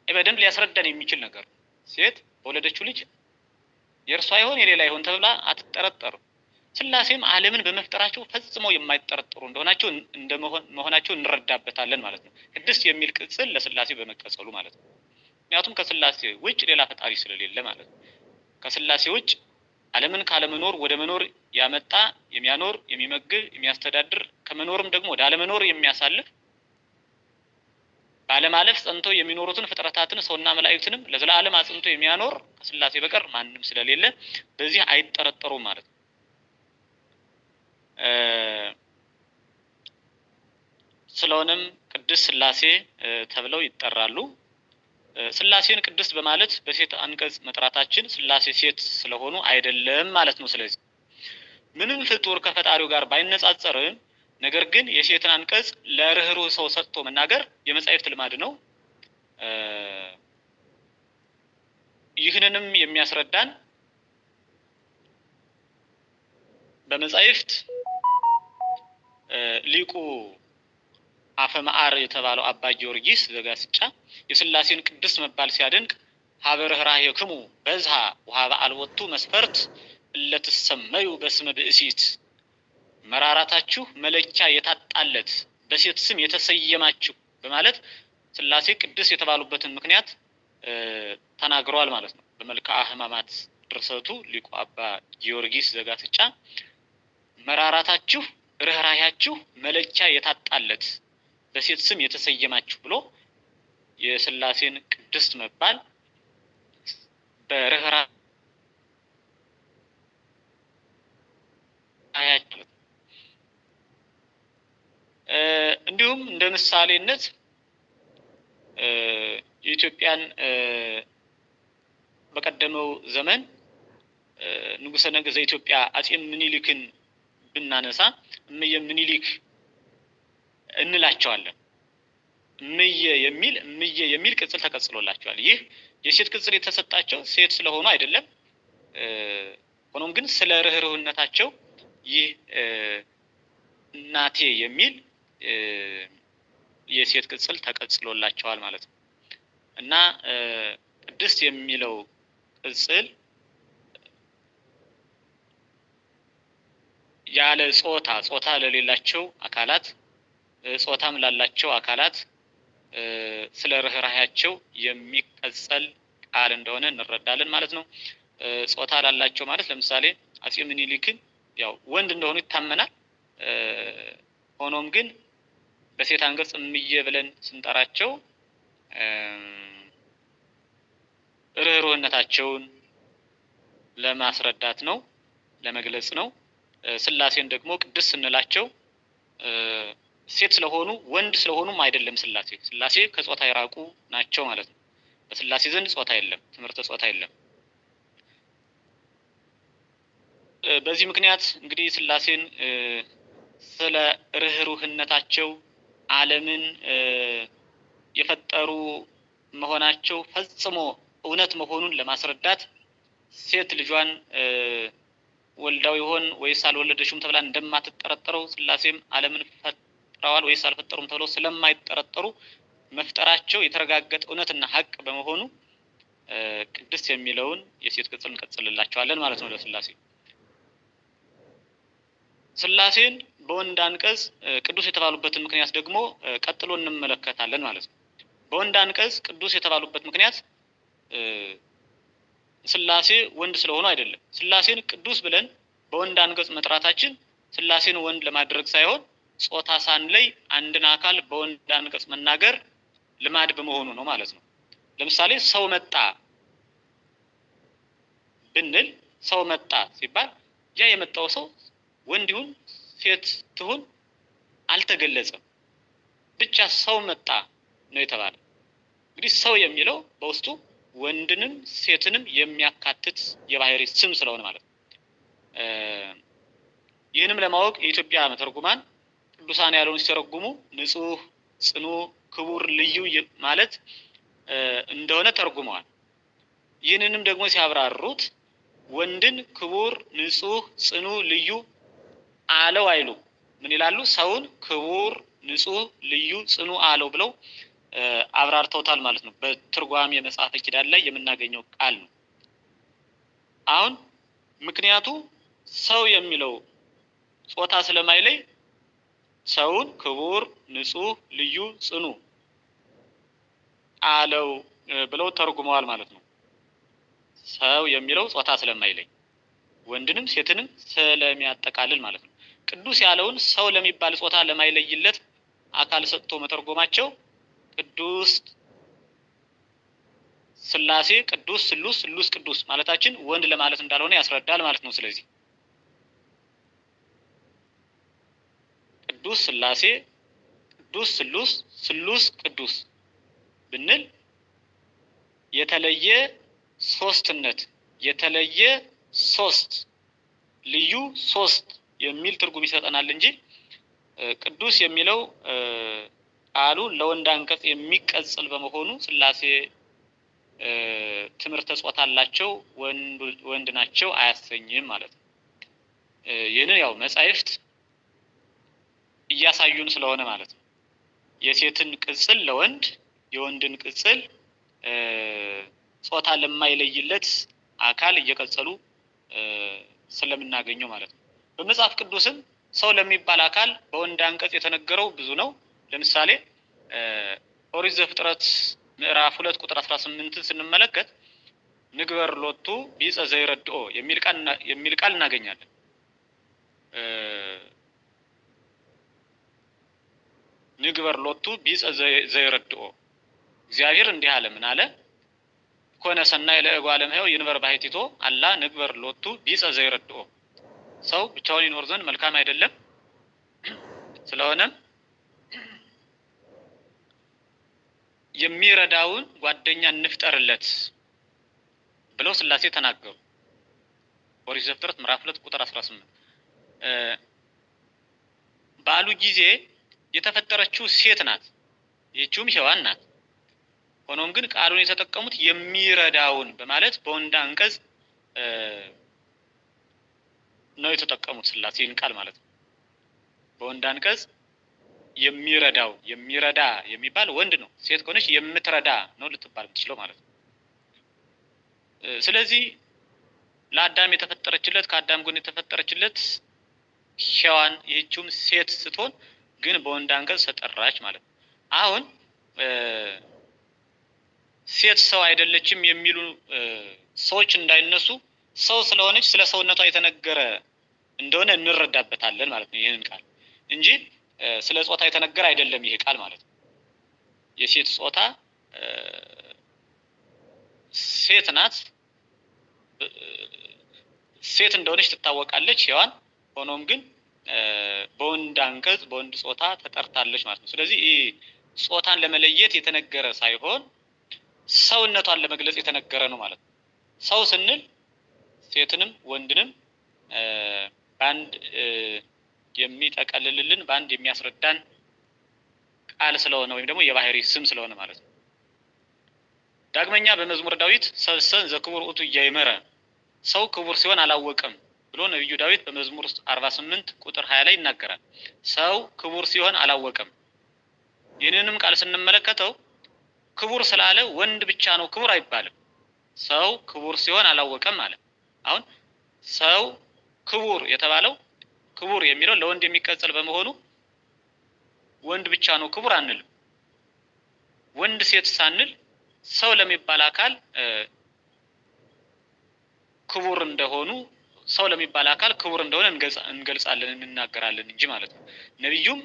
በደንብ ሊያስረዳን የሚችል ነገር ሴት በወለደችው ልጅ የእርሷ ይሆን የሌላ ይሆን ተብላ አትጠረጠርም። ስላሴም ዓለምን በመፍጠራቸው ፈጽመው የማይጠረጠሩ መሆናቸው እንረዳበታለን ማለት ነው። ቅድስት የሚል ቅጽል ለስላሴ በመቀጸሉ ማለት ነው። ምክንያቱም ከስላሴ ውጭ ሌላ ፈጣሪ ስለሌለ ማለት ነው። ከስላሴ ውጭ ዓለምን ካለመኖር ወደ መኖር ያመጣ፣ የሚያኖር፣ የሚመግብ፣ የሚያስተዳድር ከመኖርም ደግሞ ወደ አለመኖር የሚያሳልፍ ባለማለፍ ጸንተው የሚኖሩትን ፍጥረታትን ሰውና መላእክትንም ለዘላለም አጽንቶ የሚያኖር ከስላሴ በቀር ማንም ስለሌለ በዚህ አይጠረጠሩም ማለት ነው። ስለሆነም ቅድስት ስላሴ ተብለው ይጠራሉ። ስላሴን ቅድስት በማለት በሴት አንቀጽ መጥራታችን ስላሴ ሴት ስለሆኑ አይደለም ማለት ነው። ስለዚህ ምንም ፍጡር ከፈጣሪው ጋር ባይነጻጸርም ነገር ግን የሴትን አንቀጽ ለርህሩህ ሰው ሰጥቶ መናገር የመጻሕፍት ልማድ ነው። ይህንንም የሚያስረዳን በመጻሕፍት ሊቁ አፈመዓር የተባለው አባ ጊዮርጊስ ዘጋስጫ የስላሴን ቅድስት መባል ሲያደንቅ ሀበ ርኅራኄክሙ በዝሃ ወሀበ አልቦቱ መስፈርት እለትሰመዩ በስመ ብእሲት፣ መራራታችሁ መለኪያ የታጣለት በሴት ስም የተሰየማችሁ በማለት ስላሴ ቅድስት የተባሉበትን ምክንያት ተናግረዋል ማለት ነው። በመልክዓ ሕማማት ድርሰቱ ሊቁ አባ ጊዮርጊስ ዘጋስጫ መራራታችሁ ርኅራኄያችሁ መለኪያ የታጣለት በሴት ስም የተሰየማችሁ ብሎ የስላሴን ቅድስት መባል በርኅራኄያችሁ እንዲሁም እንደ ምሳሌነት የኢትዮጵያን በቀደመው ዘመን ንጉሠ ነገሥት ዘኢትዮጵያ አጼ ምኒልክን ብናነሳ እምየ ምኒልክ እንላቸዋለን። እምየ የሚል ቅጽል ተቀጽሎላቸዋል። ይህ የሴት ቅጽል የተሰጣቸው ሴት ስለሆኑ አይደለም። ሆኖም ግን ስለ ርኅሩህነታቸው ይህ እናቴ የሚል የሴት ቅጽል ተቀጽሎላቸዋል ማለት ነው። እና ቅድስት የሚለው ቅጽል ያለ ጾታ ለሌላቸው አካላት ጾታም ላላቸው አካላት ስለ ርኅራኄያቸው የሚቀጸል ቃል እንደሆነ እንረዳለን ማለት ነው። ጾታ ላላቸው ማለት ለምሳሌ አጼ ምኒልክን ያው ወንድ እንደሆኑ ይታመናል። ሆኖም ግን በሴት አንቀጽ እምየ ብለን ስንጠራቸው ርኅሩህነታቸውን ለማስረዳት ነው፣ ለመግለጽ ነው። ስላሴን ደግሞ ቅድስት ስንላቸው ሴት ስለሆኑ ወንድ ስለሆኑም አይደለም። ስላሴ ከጾታ የራቁ ናቸው ማለት ነው። በስላሴ ዘንድ ጾታ የለም፣ ትምህርተ ጾታ የለም። በዚህ ምክንያት እንግዲህ ስላሴን ስለ ርኅሩህነታቸው ዓለምን የፈጠሩ መሆናቸው ፈጽሞ እውነት መሆኑን ለማስረዳት ሴት ልጇን ወልዳው ይሆን ወይስ አልወለደችውም ተብላ እንደማትጠረጠረው ስላሴም ዓለምን ፈጥረዋል ወይስ አልፈጠሩም ተብለው ስለማይጠረጠሩ መፍጠራቸው የተረጋገጠ እውነትና ሀቅ በመሆኑ ቅድስት የሚለውን የሴት ቅጽል እንቀጽልላቸዋለን ማለት ነው ለስላሴ። ስላሴን በወንድ አንቀጽ ቅዱስ የተባሉበትን ምክንያት ደግሞ ቀጥሎ እንመለከታለን ማለት ነው። በወንድ አንቀጽ ቅዱስ የተባሉበት ምክንያት ስላሴ ወንድ ስለሆኑ አይደለም። ስላሴን ቅዱስ ብለን በወንድ አንቀጽ መጥራታችን ስላሴን ወንድ ለማድረግ ሳይሆን ጾታ ሳንለይ አንድን አካል በወንድ አንቀጽ መናገር ልማድ በመሆኑ ነው ማለት ነው። ለምሳሌ ሰው መጣ ብንል ሰው መጣ ሲባል ያ የመጣው ሰው ወንድ ይሁን ሴት ትሁን አልተገለጸም፣ ብቻ ሰው መጣ ነው የተባለው። እንግዲህ ሰው የሚለው በውስጡ ወንድንም ሴትንም የሚያካትት የባህሪ ስም ስለሆነ ማለት ነው። ይህንም ለማወቅ የኢትዮጵያ መተርጉማን ቅዱሳን ያለውን ሲተረጉሙ ንጹህ፣ ጽኑ፣ ክቡር፣ ልዩ ማለት እንደሆነ ተርጉመዋል። ይህንንም ደግሞ ሲያብራሩት ወንድን ክቡር፣ ንጹህ፣ ጽኑ፣ ልዩ አለው አይሉ ምን ይላሉ? ሰውን ክቡር፣ ንጹህ፣ ልዩ፣ ጽኑ አለው ብለው አብራርተውታል ማለት ነው። በትርጓሜ መጽሐፈ ኪዳን ላይ የምናገኘው ቃል ነው። አሁን ምክንያቱ ሰው የሚለው ጾታ ስለማይለይ ሰውን ክቡር፣ ንጹህ፣ ልዩ፣ ጽኑ አለው ብለው ተርጉመዋል ማለት ነው። ሰው የሚለው ጾታ ስለማይለይ ወንድንም ሴትንም ስለሚያጠቃልል ማለት ነው። ቅዱስ ያለውን ሰው ለሚባል ጾታ ለማይለይለት አካል ሰጥቶ መተርጎማቸው ቅዱስ ስላሴ፣ ቅዱስ ስሉስ፣ ስሉስ ቅዱስ ማለታችን ወንድ ለማለት እንዳልሆነ ያስረዳል ማለት ነው። ስለዚህ ቅዱስ ስላሴ፣ ቅዱስ ስሉስ፣ ስሉስ ቅዱስ ብንል የተለየ ሶስትነት፣ የተለየ ሶስት፣ ልዩ ሶስት የሚል ትርጉም ይሰጠናል እንጂ ቅዱስ የሚለው ቃሉ ለወንድ አንቀጽ የሚቀጽል በመሆኑ ስላሴ ትምህርተ ጾታ አላቸው ወንድ ናቸው አያሰኝም ማለት ነው። ይህንን ያው መጻሕፍት እያሳዩን ስለሆነ ማለት ነው። የሴትን ቅጽል ለወንድ የወንድን ቅጽል ጾታ ለማይለይለት አካል እየቀጸሉ ስለምናገኘው ማለት ነው። በመጽሐፍ ቅዱስም ሰው ለሚባል አካል በወንድ አንቀጽ የተነገረው ብዙ ነው። ለምሳሌ ኦሪት ዘፍጥረት ምዕራፍ 2 ቁጥር 18 ስንመለከት ንግበር ሎቱ ቢጸ ዘይረድኦ የሚል ቃል እናገኛለን። ንግበር ሎቱ ቢጸ ዘይረድኦ እግዚአብሔር እንዲህ አለ። ምን አለ? ኮነ ሰናይ ለእጓለ እመሕያው ይንበር ባሕቲቶ አላ ንግበር ሎቱ ቢጸ ዘይረድኦ። ሰው ብቻውን ይኖር ዘንድ መልካም አይደለም፣ ስለሆነም የሚረዳውን ጓደኛ እንፍጠርለት ብለው ስላሴ ተናገሩ። ኦሪት ዘፍጥረት ምዕራፍ 2 ቁጥር 18 ባሉ ጊዜ የተፈጠረችው ሴት ናት፣ ይህችውም ሔዋን ናት። ሆኖም ግን ቃሉን የተጠቀሙት የሚረዳውን በማለት በወንድ አንቀጽ ነው የተጠቀሙት ስላሴን ቃል ማለት ነው። በወንድ አንቀጽ የሚረዳው የሚረዳ የሚባል ወንድ ነው። ሴት ከሆነች የምትረዳ ነው ልትባል የምትችለው ማለት ነው። ስለዚህ ለአዳም የተፈጠረችለት ከአዳም ጎን የተፈጠረችለት ሔዋን ይህችውም ሴት ስትሆን ግን በወንድ አንቀጽ ተጠራች ማለት ነው። አሁን ሴት ሰው አይደለችም የሚሉ ሰዎች እንዳይነሱ ሰው ስለሆነች ስለ ሰውነቷ የተነገረ እንደሆነ እንረዳበታለን ማለት ነው ይህንን ቃል እንጂ ስለ ጾታ የተነገረ አይደለም ይሄ ቃል ማለት ነው። የሴት ጾታ ሴት ናት፣ ሴት እንደሆነች ትታወቃለች ሔዋን። ሆኖም ግን በወንድ አንቀጽ በወንድ ጾታ ተጠርታለች ማለት ነው። ስለዚህ ጾታን ለመለየት የተነገረ ሳይሆን ሰውነቷን ለመግለጽ የተነገረ ነው ማለት ነው። ሰው ስንል ሴትንም ወንድንም በአንድ የሚጠቀልልልን በአንድ የሚያስረዳን ቃል ስለሆነ ወይም ደግሞ የባህሪ ስም ስለሆነ ማለት ነው። ዳግመኛ በመዝሙር ዳዊት ሰብሰን ዘክቡር ውእቱ እያይመረ ሰው ክቡር ሲሆን አላወቀም ብሎ ነብዩ ዳዊት በመዝሙር 48 ቁጥር 20 ላይ ይናገራል። ሰው ክቡር ሲሆን አላወቀም። ይህንንም ቃል ስንመለከተው ክቡር ስላለ ወንድ ብቻ ነው ክቡር አይባልም። ሰው ክቡር ሲሆን አላወቀም ማለት። አሁን ሰው ክቡር የተባለው ክቡር የሚለው ለወንድ የሚቀጸል በመሆኑ ወንድ ብቻ ነው ክቡር አንልም። ወንድ ሴት ሳንል ሰው ለሚባል አካል ክቡር እንደሆኑ ሰው ለሚባል አካል ክቡር እንደሆነ እንገልጻለን እንናገራለን እንጂ ማለት ነው። ነብዩም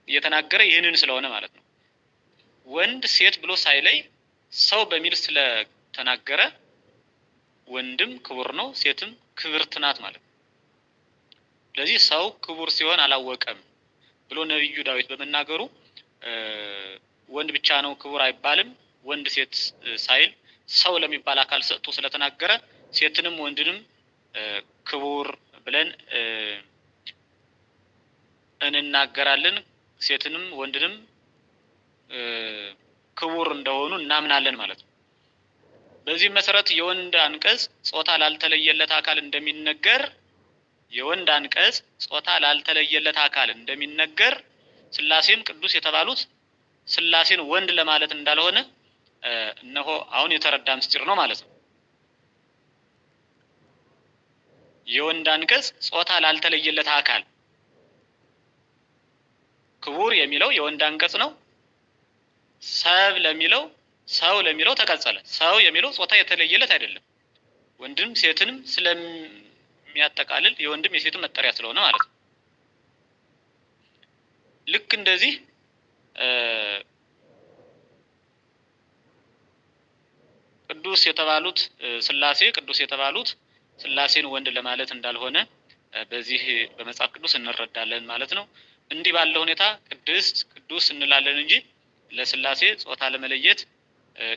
እየተናገረ ይህንን ስለሆነ ማለት ነው። ወንድ ሴት ብሎ ሳይለይ ሰው በሚል ስለተናገረ ወንድም ክቡር ነው፣ ሴትም ክብርት ናት ማለት ነው። ስለዚህ ሰው ክቡር ሲሆን አላወቀም ብሎ ነብዩ ዳዊት በመናገሩ ወንድ ብቻ ነው ክቡር አይባልም። ወንድ ሴት ሳይል ሰው ለሚባል አካል ሰጥቶ ስለተናገረ ሴትንም ወንድንም ክቡር ብለን እንናገራለን። ሴትንም ወንድንም ክቡር እንደሆኑ እናምናለን ማለት ነው። በዚህ መሰረት የወንድ አንቀጽ ጾታ ላልተለየለት አካል እንደሚነገር የወንድ አንቀጽ ጾታ ላልተለየለት አካል እንደሚነገር ሥላሴም ቅዱስ የተባሉት ሥላሴን ወንድ ለማለት እንዳልሆነ እነሆ አሁን የተረዳ ምስጢር ነው ማለት ነው። የወንድ አንቀጽ ጾታ ላልተለየለት አካል ክቡር የሚለው የወንድ አንቀጽ ነው። ሰብ ለሚለው ሰው ለሚለው ተቀጸለ። ሰው የሚለው ጾታ የተለየለት አይደለም። ወንድም ሴትንም ስለሚያጠቃልል የወንድም የሴትም መጠሪያ ስለሆነ ማለት ነው። ልክ እንደዚህ ቅዱስ የተባሉት ሥላሴ ቅዱስ የተባሉት ሥላሴን ወንድ ለማለት እንዳልሆነ በዚህ በመጽሐፍ ቅዱስ እንረዳለን ማለት ነው። እንዲህ ባለው ሁኔታ ቅድስት ቅዱስ እንላለን እንጂ ለሥላሴ ጾታ ለመለየት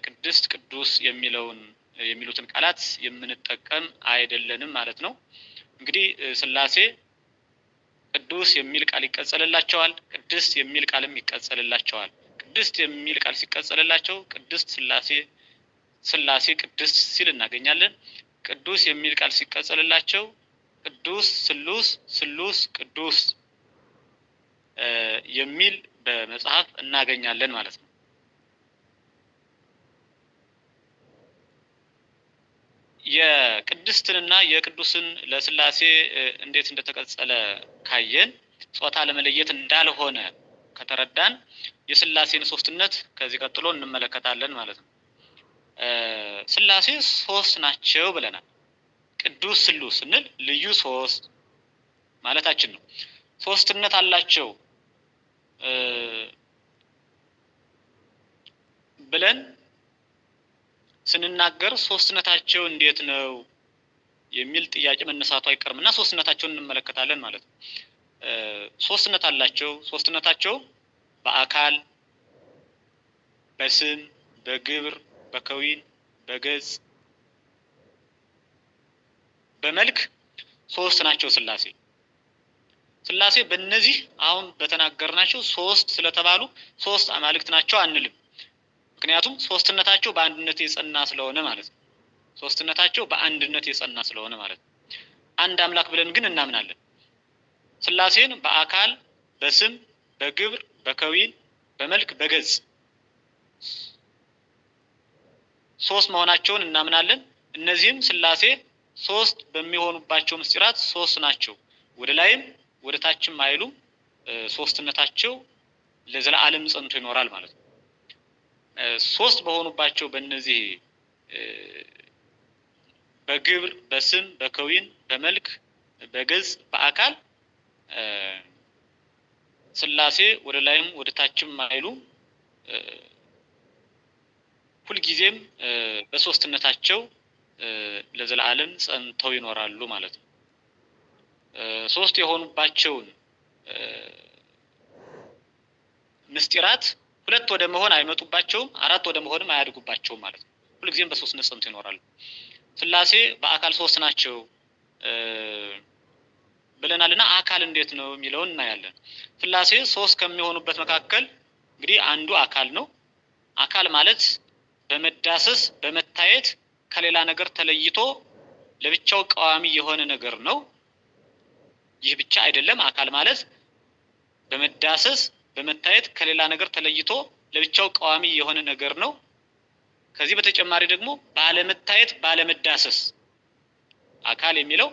ቅድስት ቅዱስ የሚሉትን ቃላት የምንጠቀም አይደለንም ማለት ነው። እንግዲህ ሥላሴ ቅዱስ የሚል ቃል ይቀጸልላቸዋል፣ ቅድስት የሚል ቃልም ይቀጸልላቸዋል። ቅድስት የሚል ቃል ሲቀጸልላቸው ቅድስት ሥላሴ ቅድስት ሲል እናገኛለን። ቅዱስ የሚል ቃል ሲቀጸልላቸው ቅዱስ ስሉስ ቅዱስ የሚል በመጽሐፍ እናገኛለን ማለት ነው። የቅድስትንና የቅዱስን ለሥላሴ እንዴት እንደተቀጸለ ካየን ጾታ ለመለየት እንዳልሆነ ከተረዳን የሥላሴን ሶስትነት ከዚህ ቀጥሎ እንመለከታለን ማለት ነው። ሥላሴ ሶስት ናቸው ብለናል። ቅዱስ ስሉስ ስንል ልዩ ሶስት ማለታችን ነው። ሶስትነት አላቸው ብለን ስንናገር ሶስትነታቸው እንዴት ነው የሚል ጥያቄ መነሳቱ አይቀርምና ሶስትነታቸውን እንመለከታለን ማለት ነው። ሶስትነት አላቸው። ሶስትነታቸው በአካል፣ በስም፣ በግብር፣ በከዊን፣ በገጽ፣ በመልክ ሶስት ናቸው ሥላሴ። ሥላሴ በእነዚህ አሁን በተናገርናቸው ሶስት ስለተባሉ ሶስት አማልክት ናቸው አንልም። ምክንያቱም ሶስትነታቸው በአንድነት የጸና ስለሆነ ማለት ነው። ሶስትነታቸው በአንድነት የጸና ስለሆነ ማለት ነው። አንድ አምላክ ብለን ግን እናምናለን። ሥላሴን በአካል፣ በስም፣ በግብር፣ በከዊን፣ በመልክ፣ በገጽ ሶስት መሆናቸውን እናምናለን። እነዚህም ሥላሴ ሶስት በሚሆኑባቸው ምስጢራት ሶስት ናቸው። ወደ ላይም ወደ ታችም አይሉም። ሶስትነታቸው ለዘላለም ጸንቶ ይኖራል ማለት ነው። ሶስት በሆኑባቸው በእነዚህ በግብር፣ በስም፣ በከዊን፣ በመልክ፣ በገጽ፣ በአካል ሥላሴ ወደ ላይም ወደ ታችም አይሉም። ሁልጊዜም በሶስትነታቸው ለዘላለም ጸንተው ይኖራሉ ማለት ነው። ሶስት የሆኑባቸውን ምስጢራት ሁለት ወደ መሆን አይመጡባቸውም፣ አራት ወደ መሆንም አያድጉባቸውም ማለት ነው። ሁልጊዜም በሶስትነት ጸንተው ይኖራሉ። ሥላሴ በአካል ሶስት ናቸው ብለናልና አካል እንዴት ነው የሚለውን እናያለን። ሥላሴ ሶስት ከሚሆኑበት መካከል እንግዲህ አንዱ አካል ነው። አካል ማለት በመዳሰስ በመታየት ከሌላ ነገር ተለይቶ ለብቻው ቋሚ የሆነ ነገር ነው። ይህ ብቻ አይደለም። አካል ማለት በመዳሰስ በመታየት ከሌላ ነገር ተለይቶ ለብቻው ቋሚ የሆነ ነገር ነው። ከዚህ በተጨማሪ ደግሞ ባለመታየት ባለመዳሰስ አካል የሚለው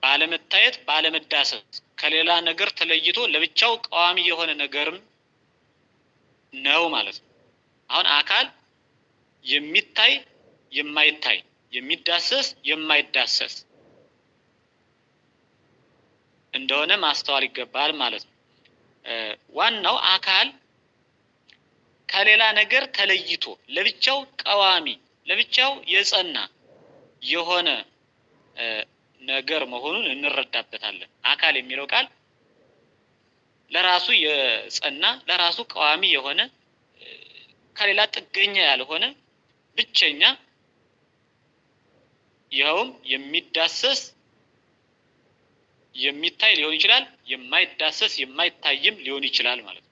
ባለመታየት ባለመዳሰስ ከሌላ ነገር ተለይቶ ለብቻው ቋሚ የሆነ ነገርም ነው ማለት ነው። አሁን አካል የሚታይ የማይታይ የሚዳሰስ የማይዳሰስ እንደሆነ ማስተዋል ይገባል ማለት ነው። ዋናው አካል ከሌላ ነገር ተለይቶ ለብቻው ቋሚ ለብቻው የጸና የሆነ ነገር መሆኑን እንረዳበታለን። አካል የሚለው ቃል ለራሱ የጸና ለራሱ ቋሚ የሆነ ከሌላ ጥገኛ ያልሆነ ብቸኛ ይኸውም የሚዳሰስ የሚታይ ሊሆን ይችላል፣ የማይዳሰስ የማይታይም ሊሆን ይችላል ማለት ነው።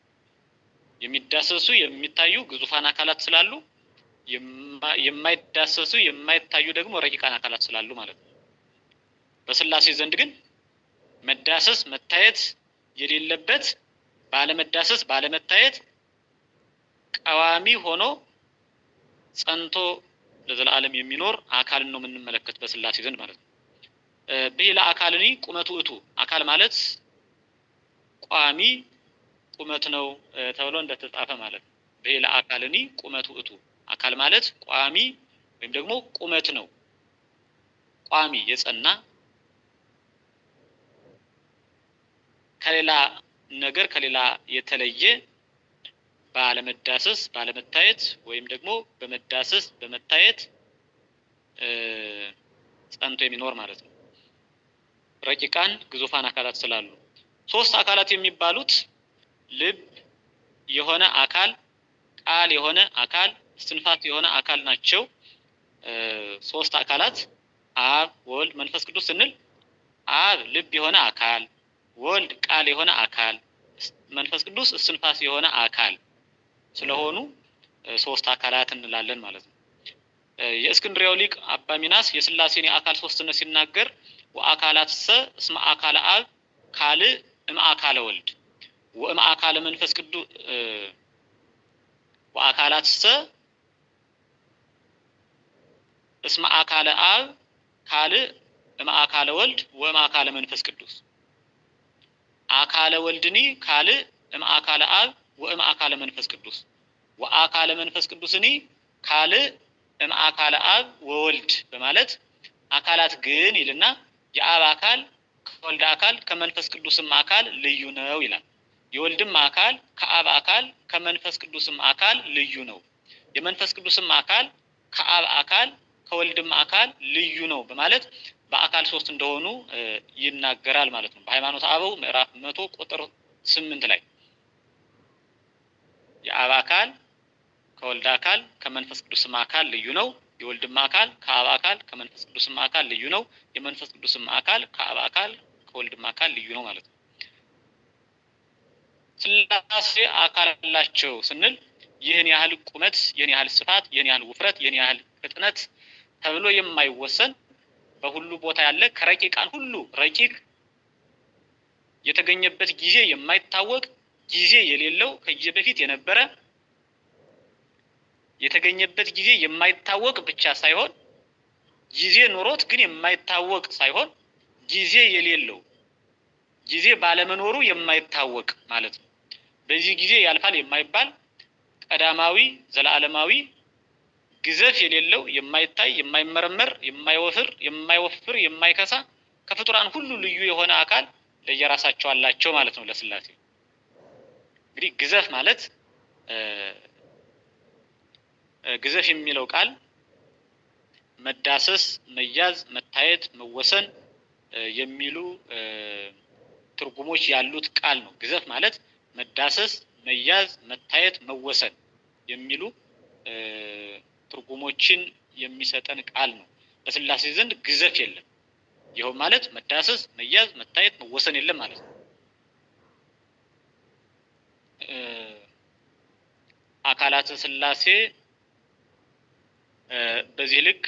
የሚዳሰሱ የሚታዩ ግዙፋን አካላት ስላሉ የማይዳሰሱ የማይታዩ ደግሞ ረቂቃን አካላት ስላሉ ማለት ነው። በስላሴ ዘንድ ግን መዳሰስ መታየት የሌለበት ባለመዳሰስ ባለመታየት ቋሚ ሆኖ ጸንቶ ለዘላለም የሚኖር አካልን ነው የምንመለከት በስላሴ ዘንድ ማለት ነው። ብሂለ አካልኒ ቁመቱ እቱ አካል ማለት ቋሚ ቁመት ነው ተብሎ እንደተጻፈ ማለት ነው። ብሂለ አካልኒ ቁመቱ እቱ አካል ማለት ቋሚ ወይም ደግሞ ቁመት ነው። ቋሚ የጸና ከሌላ ነገር ከሌላ የተለየ ባለመዳሰስ ባለመታየት ወይም ደግሞ በመዳሰስ በመታየት ጸንቶ የሚኖር ማለት ነው። ረቂቃን ግዙፋን አካላት ስላሉ ሶስት አካላት የሚባሉት ልብ የሆነ አካል፣ ቃል የሆነ አካል፣ እስትንፋስ የሆነ አካል ናቸው። ሶስት አካላት አብ፣ ወልድ፣ መንፈስ ቅዱስ ስንል አብ ልብ የሆነ አካል፣ ወልድ ቃል የሆነ አካል፣ መንፈስ ቅዱስ እስትንፋስ የሆነ አካል ስለሆኑ ሶስት አካላት እንላለን ማለት ነው። የእስክንድርያው ሊቅ አባ ሚናስ የስላሴን የአካል ሶስትነት ሲናገር ወአካላትሰ እስመ አካለ አብ ካልእ እምአካለ ወልድ ወእምአካለ መንፈስ ቅዱስ ወአካላትሰ እስመ አካለ አብ ካልእ እምአካለ ወልድ ወእምአካለ መንፈስ ቅዱስ አካለ ወልድኒ ካልእ እምአካለ አብ ወእምአካለ መንፈስ ቅዱስ ወአካለ መንፈስ ቅዱስኒ ካልእ እምአካለ አብ ወወልድ በማለት አካላት ግን ይልና የአብ አካል ከወልድ አካል ከመንፈስ ቅዱስም አካል ልዩ ነው ይላል። የወልድም አካል ከአብ አካል ከመንፈስ ቅዱስም አካል ልዩ ነው። የመንፈስ ቅዱስም አካል ከአብ አካል ከወልድም አካል ልዩ ነው በማለት በአካል ሶስት እንደሆኑ ይናገራል ማለት ነው። በሃይማኖተ አበው ምዕራፍ 100 ቁጥር 8 ላይ የአብ አካል ከወልድ አካል ከመንፈስ ቅዱስም አካል ልዩ ነው። የወልድም አካል ከአብ አካል ከመንፈስ ቅዱስም አካል ልዩ ነው። የመንፈስ ቅዱስም አካል ከአብ አካል ከወልድም አካል ልዩ ነው ማለት ነው። ስላሴ አካል አላቸው ስንል ይህን ያህል ቁመት፣ ይህን ያህል ስፋት፣ ይህን ያህል ውፍረት፣ ይህን ያህል ፍጥነት ተብሎ የማይወሰን በሁሉ ቦታ ያለ ከረቂቃን ሁሉ ረቂቅ የተገኘበት ጊዜ የማይታወቅ ጊዜ የሌለው ከጊዜ በፊት የነበረ የተገኘበት ጊዜ የማይታወቅ ብቻ ሳይሆን ጊዜ ኑሮት ግን የማይታወቅ ሳይሆን ጊዜ የሌለው ጊዜ ባለመኖሩ የማይታወቅ ማለት ነው። በዚህ ጊዜ ያልፋል የማይባል ቀዳማዊ ዘላለማዊ ግዘፍ የሌለው የማይታይ የማይመረመር የማይወፍር የማይከሳ ከፍጡራን ሁሉ ልዩ የሆነ አካል ለየራሳቸው አላቸው ማለት ነው ለስላሴ። እንግዲህ ግዘፍ ማለት ግዘፍ የሚለው ቃል መዳሰስ፣ መያዝ፣ መታየት፣ መወሰን የሚሉ ትርጉሞች ያሉት ቃል ነው። ግዘፍ ማለት መዳሰስ፣ መያዝ፣ መታየት፣ መወሰን የሚሉ ትርጉሞችን የሚሰጠን ቃል ነው። በስላሴ ዘንድ ግዘፍ የለም። ይኸው ማለት መዳሰስ፣ መያዝ፣ መታየት፣ መወሰን የለም ማለት ነው። አካላተ ስላሴ በዚህ ልክ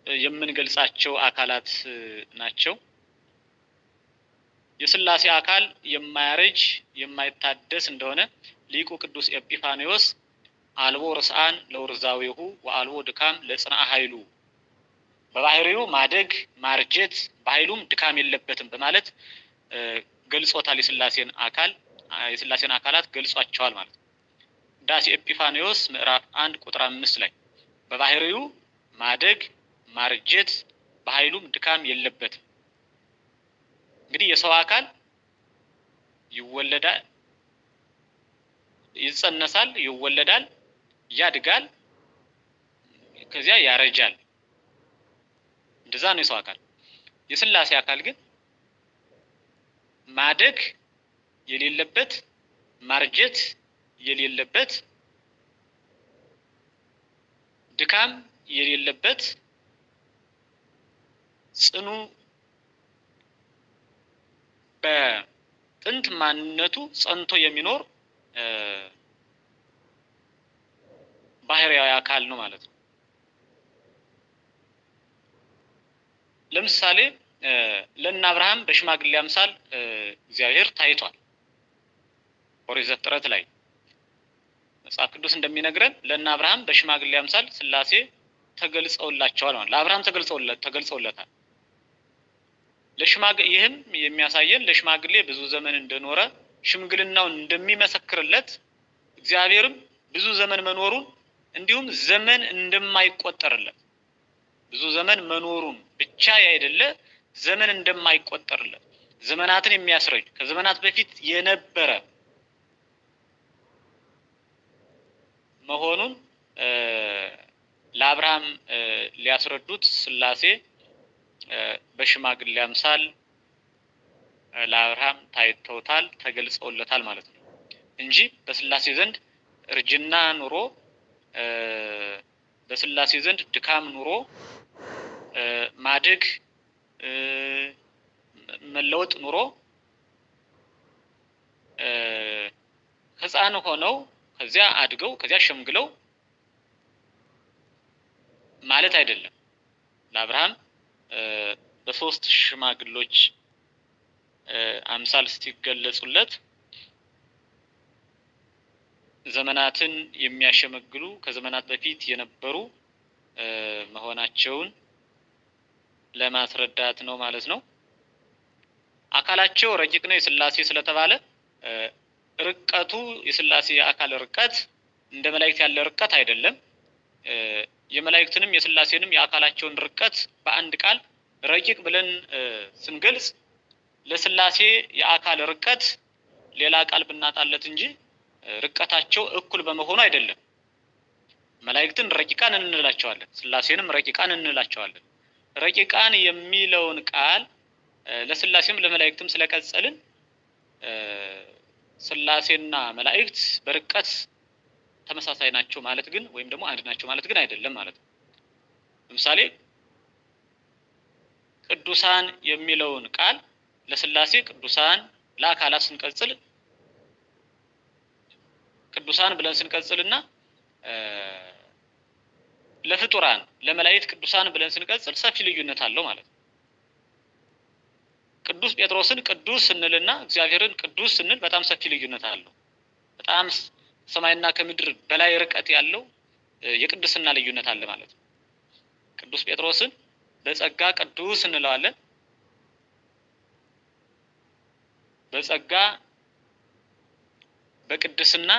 የምንገልጻቸው አካላት ናቸው። የስላሴ አካል የማያረጅ የማይታደስ እንደሆነ ሊቁ ቅዱስ ኤጲፋንዮስ አልቦ ርስአን ለውርዛዊሁ ወአልቦ ድካም ለጽንዓ ኃይሉ በባህሪው ማደግ ማርጀት በኃይሉም ድካም የለበትም በማለት ገልጾታል። የሥላሴን አካላት ገልጿቸዋል ማለት ነው። ቅዳሴ ኤጲፋንዮስ ምዕራፍ 1 ቁጥር 5 ላይ በባህሪው ማደግ ማርጀት በኃይሉም ድካም የለበትም። እንግዲህ የሰው አካል ይወለዳል፣ ይጸነሳል፣ ይወለዳል፣ ያድጋል፣ ከዚያ ያረጃል። እንደዛ ነው የሰው አካል። የሥላሴ አካል ግን ማደግ የሌለበት ማርጀት የሌለበት ድካም የሌለበት ጽኑ በጥንት ማንነቱ ጸንቶ የሚኖር ባህሪያዊ አካል ነው ማለት ነው። ለምሳሌ ለእነ አብርሃም በሽማግሌ አምሳል እግዚአብሔር ታይቷል። ኦሪት ዘፍጥረት ላይ መጽሐፍ ቅዱስ እንደሚነግረን ለእነ አብርሃም በሽማግሌ አምሳል ሥላሴ ተገልጸውላቸዋል ማለት ለአብርሃም ተገልጸውለታል። ይህም የሚያሳየን ለሽማግሌ ብዙ ዘመን እንደኖረ ሽምግልናውን እንደሚመሰክርለት እግዚአብሔርም ብዙ ዘመን መኖሩን እንዲሁም ዘመን እንደማይቆጠርለት ብዙ ዘመን መኖሩን ብቻ ያይደለ ዘመን እንደማይቆጠርለት ዘመናትን የሚያስረጅ ከዘመናት በፊት የነበረ መሆኑን ለአብርሃም ሊያስረዱት ሥላሴ በሽማግሌ አምሳል ለአብርሃም ታይተውታል፣ ተገልጸውለታል ማለት ነው እንጂ በሥላሴ ዘንድ እርጅና ኑሮ በሥላሴ ዘንድ ድካም ኑሮ ማደግ መለወጥ ኑሮ ሕፃን ሆነው ከዚያ አድገው ከዚያ ሸምግለው ማለት አይደለም። ለአብርሃም በሶስት ሽማግሎች አምሳል ሲገለጹለት ዘመናትን የሚያሸመግሉ ከዘመናት በፊት የነበሩ መሆናቸውን ለማስረዳት ነው ማለት ነው። አካላቸው ረቂቅ ነው የሥላሴ ስለተባለ ርቀቱ የሥላሴ አካል ርቀት እንደ መላእክት ያለ ርቀት አይደለም። የመላእክትንም የሥላሴንም የአካላቸውን ርቀት በአንድ ቃል ረቂቅ ብለን ስንገልጽ ለሥላሴ የአካል ርቀት ሌላ ቃል ብናጣለት እንጂ ርቀታቸው እኩል በመሆኑ አይደለም። መላእክትን ረቂቃን እንላቸዋለን፣ ሥላሴንም ረቂቃን እንላቸዋለን። ረቂቃን የሚለውን ቃል ለሥላሴም ለመላእክትም ስለቀጸልን ሥላሴና መላእክት በርቀት ተመሳሳይ ናቸው ማለት ግን ወይም ደግሞ አንድ ናቸው ማለት ግን አይደለም ማለት ነው። ለምሳሌ ቅዱሳን የሚለውን ቃል ለሥላሴ ቅዱሳን ለአካላት ስንቀጽል ቅዱሳን ብለን ስንቀጽልና ለፍጡራን ለመላእክት ቅዱሳን ብለን ስንቀጽል ሰፊ ልዩነት አለው ማለት ነው። ቅዱስ ጴጥሮስን ቅዱስ ስንልና እግዚአብሔርን ቅዱስ ስንል በጣም ሰፊ ልዩነት አለው። በጣም ሰማይና ከምድር በላይ ርቀት ያለው የቅድስና ልዩነት አለ ማለት ነው። ቅዱስ ጴጥሮስን በጸጋ ቅዱስ እንለዋለን። በጸጋ በቅድስና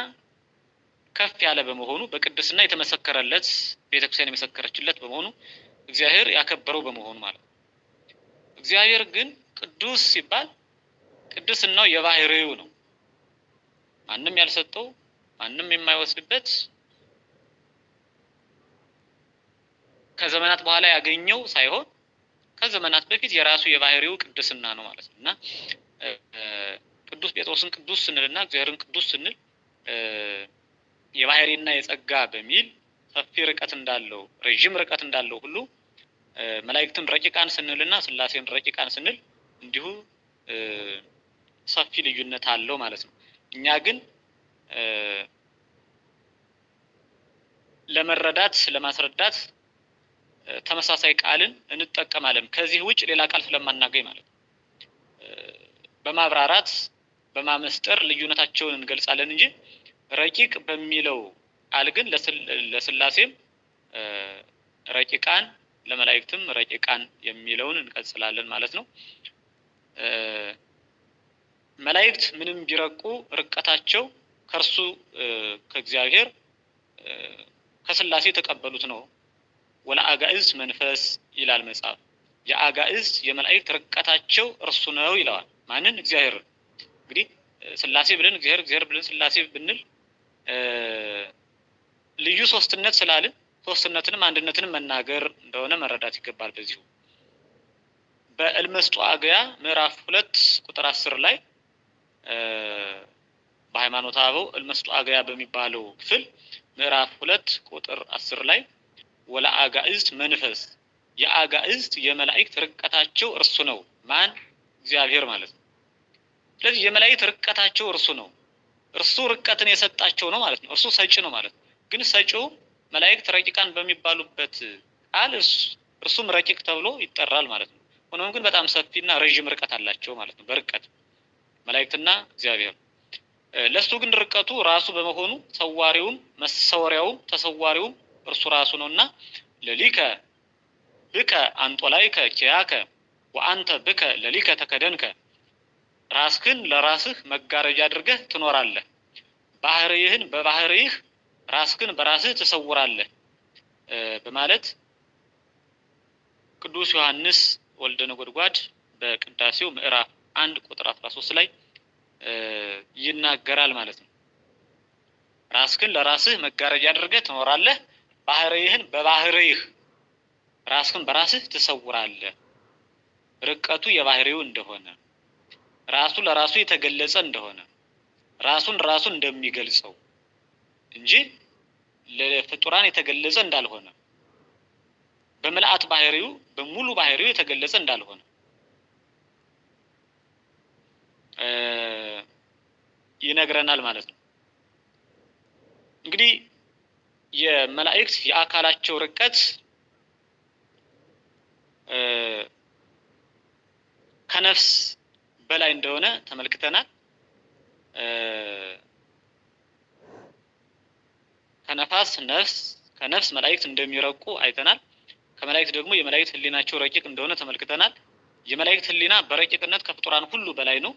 ከፍ ያለ በመሆኑ በቅድስና የተመሰከረለት ቤተክርስቲያን የመሰከረችለት በመሆኑ እግዚአብሔር ያከበረው በመሆኑ ማለት ነው። እግዚአብሔር ግን ቅዱስ ሲባል ቅድስናው የባህሪው ነው። ማንም ያልሰጠው ማንም የማይወስድበት ከዘመናት በኋላ ያገኘው ሳይሆን ከዘመናት በፊት የራሱ የባህሪው ቅድስና ነው ማለት ነው እና ቅዱስ ጴጥሮስን ቅዱስ ስንልና እግዚአብሔርን ቅዱስ ስንል የባህሪና የጸጋ በሚል ሰፊ ርቀት እንዳለው ረጅም ርቀት እንዳለው ሁሉ መላእክትን ረቂቃን ስንልና ሥላሴን ረቂቃን ስንል እንዲሁ ሰፊ ልዩነት አለው ማለት ነው። እኛ ግን ለመረዳት ለማስረዳት ተመሳሳይ ቃልን እንጠቀማለን ከዚህ ውጭ ሌላ ቃል ስለማናገኝ ማለት ነው። በማብራራት በማመስጠር ልዩነታቸውን እንገልጻለን እንጂ ረቂቅ በሚለው ቃል ግን ለስላሴም ረቂቃን ለመላእክትም ረቂቃን የሚለውን እንቀጽላለን ማለት ነው። መላእክት ምንም ቢረቁ ርቀታቸው ከርሱ ከእግዚአብሔር ከስላሴ ተቀበሉት ነው። ወለአጋእዝት መንፈስ ይላል መጽሐፍ። የአጋእዝት የመላእክት ርቀታቸው እርሱ ነው ይለዋል። ማንን? እግዚአብሔር። እንግዲህ ስላሴ ብለን እግዚአብሔር ብለን ስላሴ ብንል ልዩ ሶስትነት ስላልን ሶስትነትንም አንድነትንም መናገር እንደሆነ መረዳት ይገባል። በዚሁ በእልመስጧአገያ ምዕራፍ 2 ቁጥር 10 ላይ በሃይማኖተ አበው እልመስጧአገያ በሚባለው ክፍል ምዕራፍ 2 ቁጥር 10 ላይ ወለአጋእዝት መንፈስ የአጋእዝት የመላእክት ርቀታቸው እርሱ ነው። ማን? እግዚአብሔር ማለት ነው። ስለዚህ የመላእክት ርቀታቸው እርሱ ነው። እርሱ ርቀትን የሰጣቸው ነው ማለት ነው። እርሱ ሰጪ ነው ማለት ነው። ግን ሰጪው መላእክት ረቂቃን በሚባሉበት ቃል እርሱም ረቂቅ ተብሎ ይጠራል ማለት ነው። ሆኖም ግን በጣም ሰፊና ረጅም ርቀት አላቸው ማለት ነው። በርቀት መላእክትና እግዚአብሔር ለሱ ግን ርቀቱ ራሱ በመሆኑ ሰዋሪውም መሰወሪያውም ተሰዋሪውም እርሱ ራሱ ነውና ለሊከ ብከ አንጦላይከ ኪያከ ወአንተ ብከ ለሊከ ተከደንከ ራስህን ለራስህ መጋረጃ አድርገህ ትኖራለህ፣ ባህርይህን በባህርይህ ራስህን በራስህ ትሰውራለህ በማለት ቅዱስ ዮሐንስ ወልደ ነጎድጓድ በቅዳሴው ምዕራፍ 1 ቁጥር 13 ላይ ይናገራል ማለት ነው። ራስህን ለራስህ መጋረጃ አድርገህ ትኖራለህ፣ ባህርይህን በባህርይህ ራስህን በራስህ ትሰውራለህ። ርቀቱ የባህሪው እንደሆነ ራሱ ለራሱ የተገለጸ እንደሆነ ራሱን ራሱ እንደሚገልጸው እንጂ ለፍጡራን የተገለጸ እንዳልሆነ በመላእክት ባህሪው በሙሉ ባህሪው የተገለጸ እንዳልሆነ ይነግረናል ማለት ነው። እንግዲህ የመላእክት የአካላቸው ርቀት ከነፍስ በላይ እንደሆነ ተመልክተናል። ከነፋስ ነፍስ ከነፍስ መላእክት እንደሚረቁ አይተናል። ከመላእክት ደግሞ የመላእክት ህሊናቸው ረቂቅ እንደሆነ ተመልክተናል። የመላእክት ህሊና በረቂቅነት ከፍጡራን ሁሉ በላይ ነው።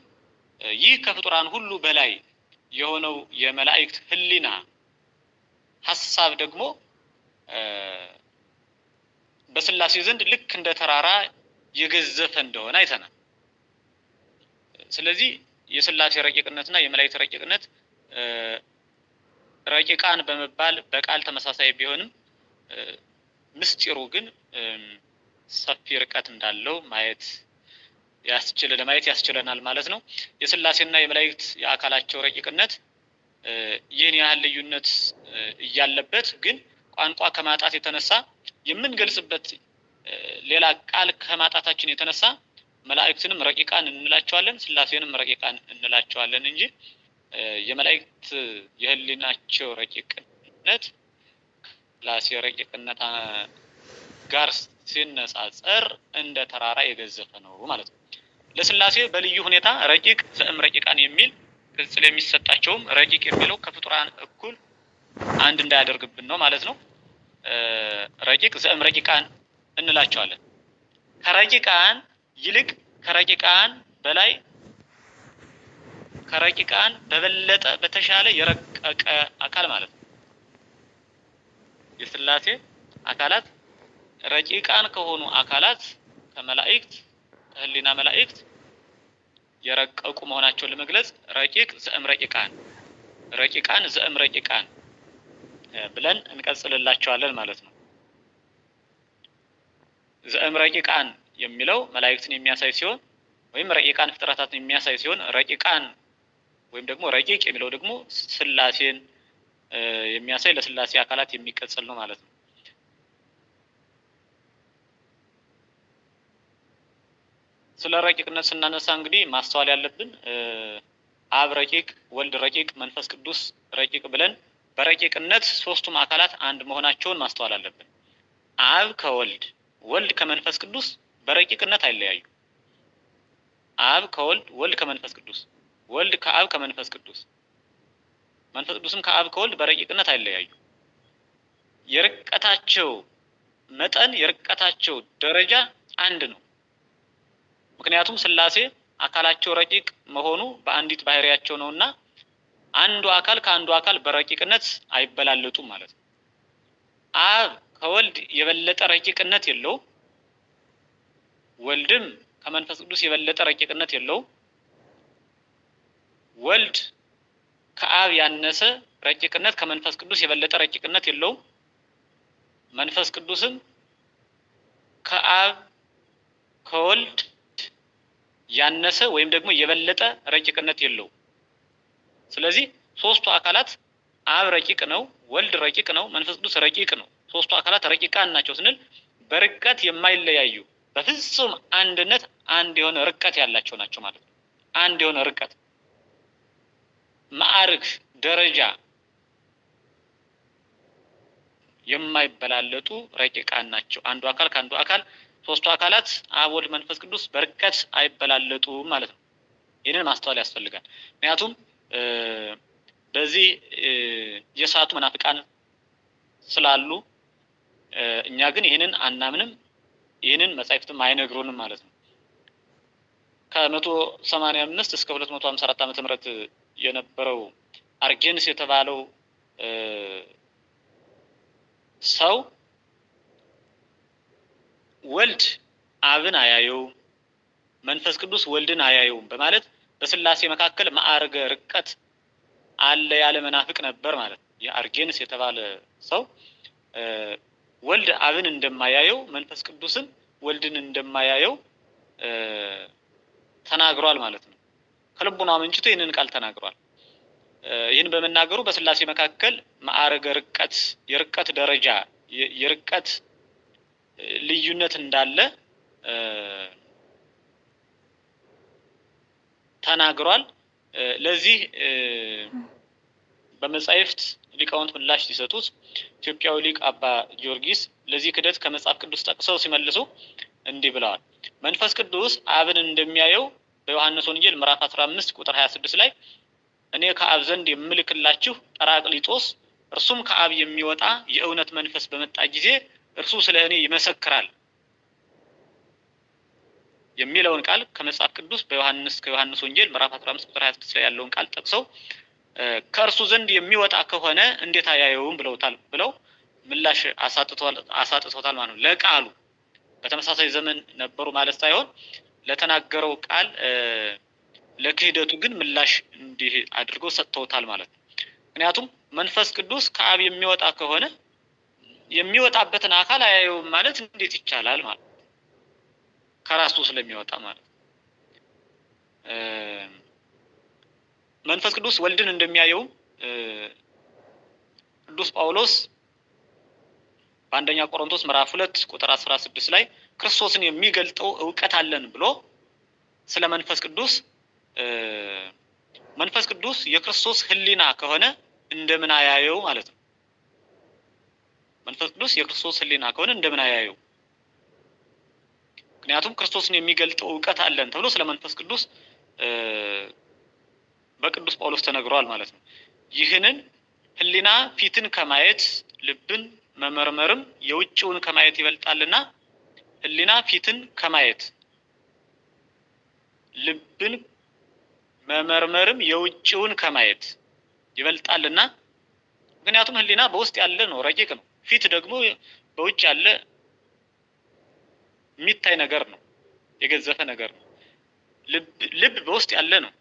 ይህ ከፍጡራን ሁሉ በላይ የሆነው የመላእክት ህሊና ሐሳብ ደግሞ በስላሴ ዘንድ ልክ እንደ ተራራ የገዘፈ እንደሆነ አይተናል። ስለዚህ የስላሴ ረቂቅነትና የመላእክት ረቂቅነት ረቂቃን በመባል በቃል ተመሳሳይ ቢሆንም ምስጢሩ ግን ሰፊ ርቀት እንዳለው ለማየት ያስችለናል ማለት ነው። የስላሴና የመላእክት የአካላቸው ረቂቅነት ይህን ያህል ልዩነት እያለበት ግን ቋንቋ ከማጣት የተነሳ የምንገልጽበት ሌላ ቃል ከማጣታችን የተነሳ መላእክትንም ረቂቃን እንላቸዋለን፣ ስላሴንም ረቂቃን እንላቸዋለን እንጂ የመላእክት የህሊናቸው ረቂቅነት ስላሴ ረቂቅነት ጋር ሲነጻጸር እንደ ተራራ የገዘፈ ነው ማለት ነው። ለስላሴ በልዩ ሁኔታ ረቂቅ ዘእም ረቂቃን የሚል ቅጽል የሚሰጣቸውም ረቂቅ የሚለው ከፍጡራን እኩል አንድ እንዳያደርግብን ነው ማለት ነው። ረቂቅ ዘእም ረቂቃን እንላቸዋለን። ከረቂቃን ይልቅ ከረቂቃን በላይ ከረቂቃን በበለጠ በተሻለ የረቀቀ አካል ማለት ነው። የስላሴ አካላት ረቂቃን ከሆኑ አካላት ከመላእክት ከህሊና መላእክት የረቀቁ መሆናቸውን ለመግለጽ ረቂቅ ዘእም ረቂቃን ረቂቃን ዘእም ረቂቃን ብለን እንቀጽልላቸዋለን ማለት ነው። ዘእም ረቂቃን የሚለው መላእክትን የሚያሳይ ሲሆን ወይም ረቂቃን ፍጥረታትን የሚያሳይ ሲሆን ረቂቃን ወይም ደግሞ ረቂቅ የሚለው ደግሞ ስላሴን የሚያሳይ ለስላሴ አካላት የሚቀጽል ነው ማለት ነው። ስለ ረቂቅነት ስናነሳ እንግዲህ ማስተዋል ያለብን አብ ረቂቅ፣ ወልድ ረቂቅ፣ መንፈስ ቅዱስ ረቂቅ ብለን በረቂቅነት ሶስቱም አካላት አንድ መሆናቸውን ማስተዋል አለብን። አብ ከወልድ ወልድ ከመንፈስ ቅዱስ በረቂቅነት አይለያዩ። አብ ከወልድ ወልድ ከመንፈስ ቅዱስ ወልድ ከአብ ከመንፈስ ቅዱስ መንፈስ ቅዱስም ከአብ ከወልድ በረቂቅነት አይለያዩ። የርቀታቸው መጠን የርቀታቸው ደረጃ አንድ ነው። ምክንያቱም ሥላሴ አካላቸው ረቂቅ መሆኑ በአንዲት ባህሪያቸው ነውና አንዱ አካል ከአንዱ አካል በረቂቅነት አይበላለጡም ማለት ነው። አብ ከወልድ የበለጠ ረቂቅነት የለውም። ወልድም ከመንፈስ ቅዱስ የበለጠ ረቂቅነት የለውም። ወልድ ከአብ ያነሰ ረቂቅነት ከመንፈስ ቅዱስ የበለጠ ረቂቅነት የለውም። መንፈስ ቅዱስም ከአብ ከወልድ ያነሰ ወይም ደግሞ የበለጠ ረቂቅነት የለውም። ስለዚህ ሶስቱ አካላት አብ ረቂቅ ነው፣ ወልድ ረቂቅ ነው፣ መንፈስ ቅዱስ ረቂቅ ነው። ሶስቱ አካላት ረቂቃን ናቸው ስንል በርቀት የማይለያዩ በፍጹም አንድነት አንድ የሆነ ርቀት ያላቸው ናቸው ማለት ነው። አንድ የሆነ ርቀት፣ ማዕርግ፣ ደረጃ የማይበላለጡ ረቂቃን ናቸው። አንዱ አካል ከአንዱ አካል ሶስቱ አካላት አብ፣ ወልድ፣ መንፈስ ቅዱስ በርቀት አይበላለጡም ማለት ነው። ይህንን ማስተዋል ያስፈልጋል። ምክንያቱም በዚህ የሳቱ መናፍቃን ስላሉ እኛ ግን ይህንን አናምንም፣ ይህንን መጻሕፍትም አይነግሩንም ማለት ነው። ከ185 እስከ 254 ዓመተ ምህረት የነበረው አርጌንስ የተባለው ሰው ወልድ አብን አያየው፣ መንፈስ ቅዱስ ወልድን አያየውም በማለት በሥላሴ መካከል ማዕርገ ርቀት አለ ያለ መናፍቅ ነበር ማለት ነው። የአርጌንስ የተባለ ሰው ወልድ አብን እንደማያየው መንፈስ ቅዱስን ወልድን እንደማያየው ተናግሯል ማለት ነው። ከልቡና አመንጭቶ ይህንን ቃል ተናግሯል። ይህን በመናገሩ በሥላሴ መካከል ማዕርገ ርቀት፣ የርቀት ደረጃ፣ የርቀት ልዩነት እንዳለ ተናግሯል። ለዚህ በመጻሕፍት ሊቃውንት ምላሽ ሲሰጡት ኢትዮጵያዊ ሊቅ አባ ጊዮርጊስ ለዚህ ክደት ከመጽሐፍ ቅዱስ ጠቅሰው ሲመልሱ እንዲህ ብለዋል። መንፈስ ቅዱስ አብን እንደሚያየው በዮሐንስ ወንጌል ምዕራፍ 15 ቁጥር 26 ላይ እኔ ከአብ ዘንድ የምልክላችሁ ጰራቅሊጦስ እርሱም ከአብ የሚወጣ የእውነት መንፈስ በመጣ ጊዜ እርሱ ስለ እኔ ይመሰክራል የሚለውን ቃል ከመጽሐፍ ቅዱስ ከዮሐንስ ወንጌል ምዕራፍ 15 ቁጥር 26 ላይ ያለውን ቃል ጠቅሰው ከእርሱ ዘንድ የሚወጣ ከሆነ እንዴት አያየውም ብለው ምላሽ አሳጥተውታል ማለት ነው። ለቃሉ በተመሳሳይ ዘመን ነበሩ ማለት ሳይሆን ለተናገረው ቃል ለክህደቱ ግን ምላሽ እንዲህ አድርገው ሰጥተውታል ማለት ነው። ምክንያቱም መንፈስ ቅዱስ ከአብ የሚወጣ ከሆነ የሚወጣበትን አካል አያየውም ማለት እንዴት ይቻላል ማለት ነው። ከራሱ ስለሚወጣ ማለት ነው። መንፈስ ቅዱስ ወልድን እንደሚያየው ቅዱስ ጳውሎስ በአንደኛ ቆሮንቶስ ምዕራፍ 2 ቁጥር 16 ላይ ክርስቶስን የሚገልጠው ዕውቀት አለን ብሎ ስለ መንፈስ ቅዱስ የክርስቶስ ሕሊና ከሆነ እንደምን አያየው ማለት ነው። መንፈስ ቅዱስ የክርስቶስ ሕሊና ከሆነ እንደምን አያየው? ምክንያቱም ክርስቶስን የሚገልጠው ዕውቀት አለን ተብሎ ስለ መንፈስ ቅዱስ በቅዱስ ጳውሎስ ተነግሯል ማለት ነው። ይህንን ሕሊና ፊትን ከማየት ልብን መመርመርም የውጭውን ከማየት ይበልጣልና ሕሊና ፊትን ከማየት ልብን መመርመርም የውጭውን ከማየት ይበልጣልና። ምክንያቱም ሕሊና በውስጥ ያለ ነው፣ ረቂቅ ነው። ፊት ደግሞ በውጭ ያለ የሚታይ ነገር ነው፣ የገዘፈ ነገር ነው። ልብ በውስጥ ያለ ነው።